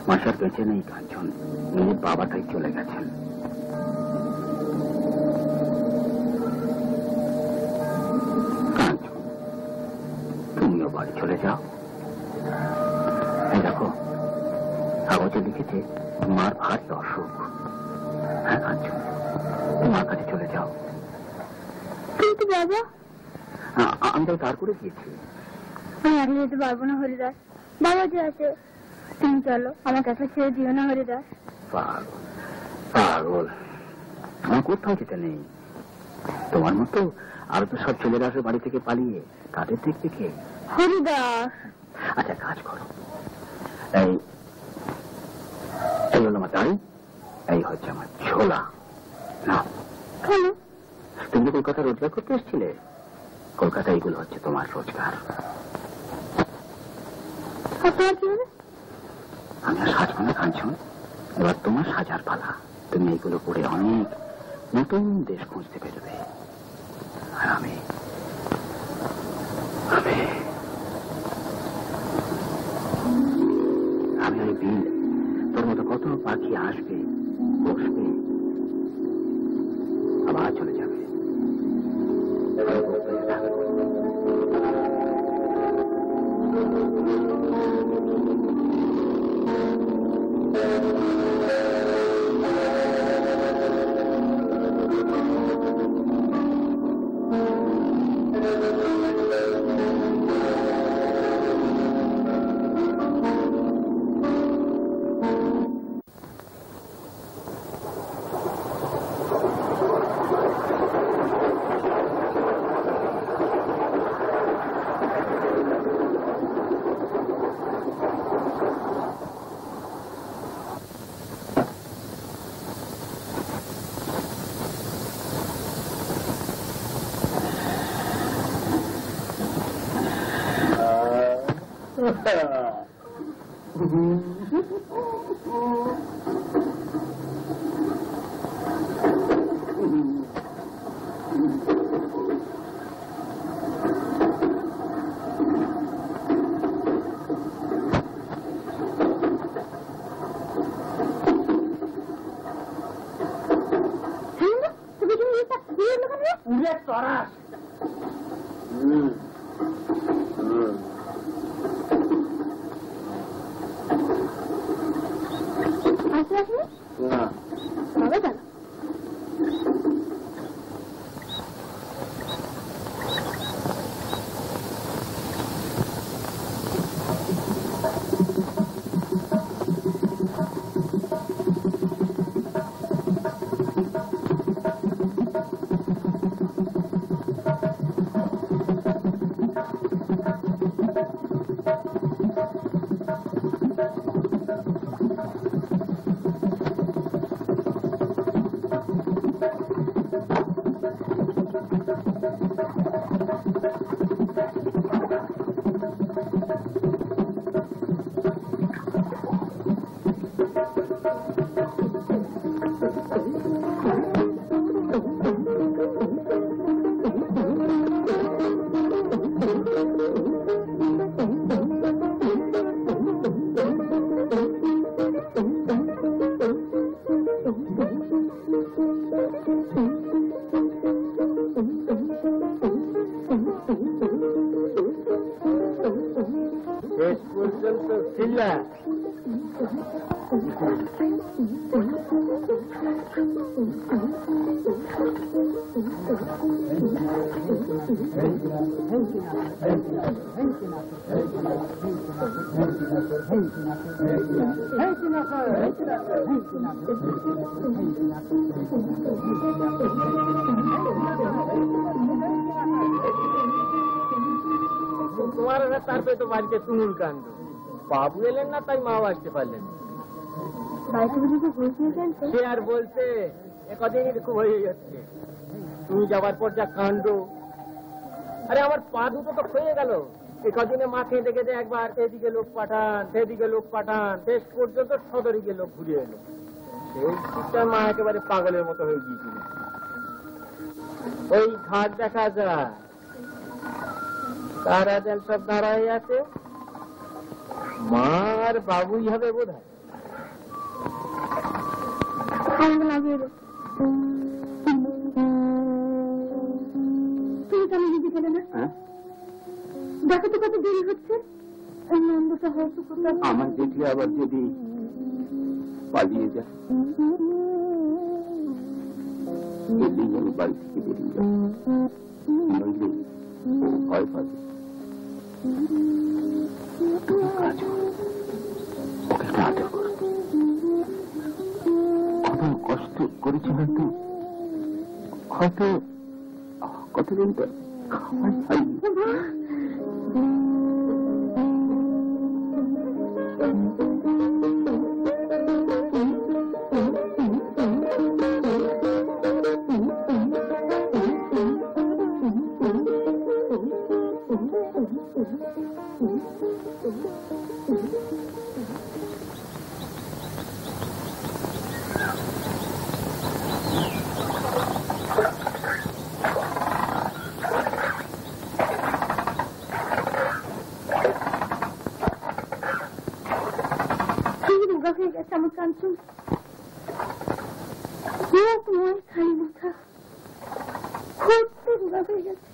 মাসার বেঁচে নেই কাঞ্চন, মেয়ের বাবাটাই চলে গেছেন। কাঞ্চন, তুমিও বাড়ি চলে যাও। এই দেখো, কাগজে লিখেছে মার ভারী অসুখ। হ্যাঁ কাঞ্চন, তোমার কাছে চলে যাও। কিন্তু বাবা, আমি তাই তার করে দিয়েছি। আমি আগে যেতে পারবো না হরিদাস, বাবা যে আছে। তুমি চলো, আমার কাছে ছেড়ে দিও না হরিদাস। পাগল পাগল, আমার কোথাও যেতে নেই। তোমার মতো আরো তো সব ছেলেরা আসে বাড়ি থেকে পালিয়ে, তাদের দেখতে কে? হরিদাস, আচ্ছা কাজ করো, এই হলো আমার দাড়ি, এই হচ্ছে আমার ছোলা। না কেন? তুমি তো কলকাতা রোজগার করতে এসেছিলে, কলকাতা এইগুলো হচ্ছে তোমার রোজগার। আপনার কি হবে? আমি আর সাজবো না কাঞ্চন, এবার তোমার সাজার পালা। তুমি এইগুলো পড়ে অনেক নতুন দেশ খুঁজতে পেরবে। আর আমি ওই বিল, তোর মতো কত পাখি আসবে, বসবে, আবার চলে যাবে। তোমার তারপরে তো বাড়িতে তুমুল কাণ্ড, বাবু এলেন না তাই মাও আসতে পারলেন। সে আর বলতে, কদিনই খুব হয়ে যাচ্ছে। তুমি যাবার পর যা কাণ্ড, আরে আমার পা দুটো তো ক্ষয়ে গেল। এই কদিনে মা খেতে খেতে একবার এদিকে লোক পাঠান, সেদিকে লোক পাঠান, শেষ পর্যন্ত সদরিকে লোক ঘুরে এলো। সেই দিকটা মা একেবারে পাগলের মতো হয়ে গিয়েছিল। ওই ঘাট দেখা যায়, তারা যেন সব দাঁড়াই আছে, মা আর বাবুই হবে বোধ হয়। আমাকে না বেরো তুমি কেন দিদি গেলে না? দেখো তো কত দেরি হচ্ছে। নন্দটা হয়তো কোথাও আমার দেখলে আবার যদি পালিয়ে যায়, এলেই আমি বাড়ি থেকে বেরিয়ে যাবো, নইলে ভয় পাবে। কাজ করো, ওকে একটা আদর করো। কত কষ্ট করেছিলাম তো, হয়তো কতদিন তো খাবার খাইনি। আমার কাঞ্চন তোমার খালি মাথা রোগা হয়ে গেছে।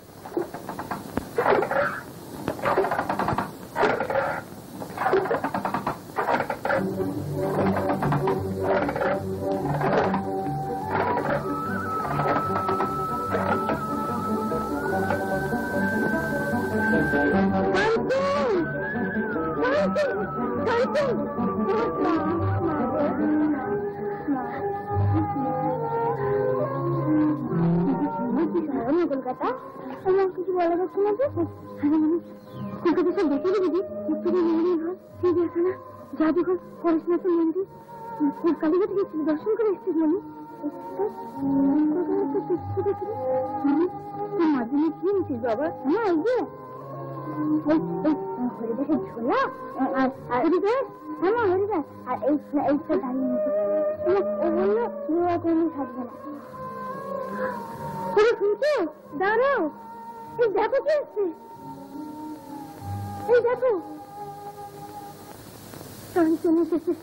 কলকাতা আমার কিছু বলা যাচ্ছে না যে কলকাতা সব দেখে দিদি উত্তরে মন্দির ঘর সেই দেখা না জাদুঘর পড়াশোনাতে মন্দির কালীঘাট গেছিল দর্শন করে এসেছিস মানে মাঝে কি নিচ্ছিস বাবা? হ্যাঁ এই যে হরিদাসের ঝোলা আর হরিদাস হ্যাঁ হরিদাস আর এইটা দাঁড়িয়ে নিচ্ছে ও বললো কোনো থাকবে না। শুনছো? দাঁড়াও, এই দেখো কি আসছে, এই দেখো কাঞ্চন এসেছে।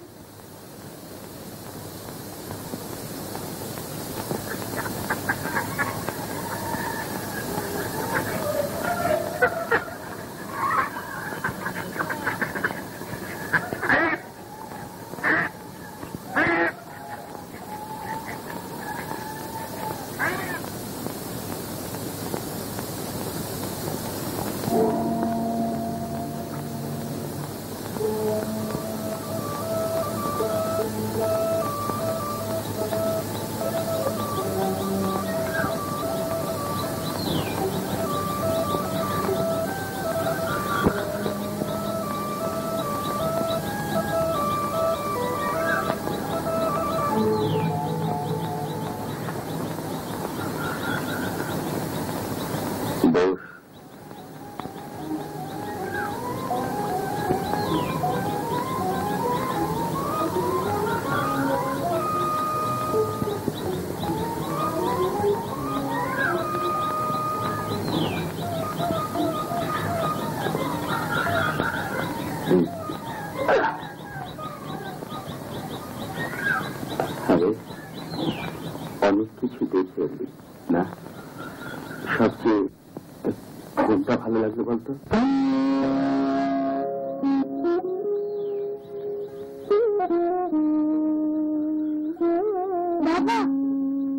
অনেক কিছু দেখে না, সবচেয়ে কোনটা ভালো লাগলো বলতো? বাবা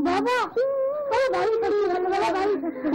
বাবা বাড়ি থাকতে ভালো বাবা বাড়ি থাকতে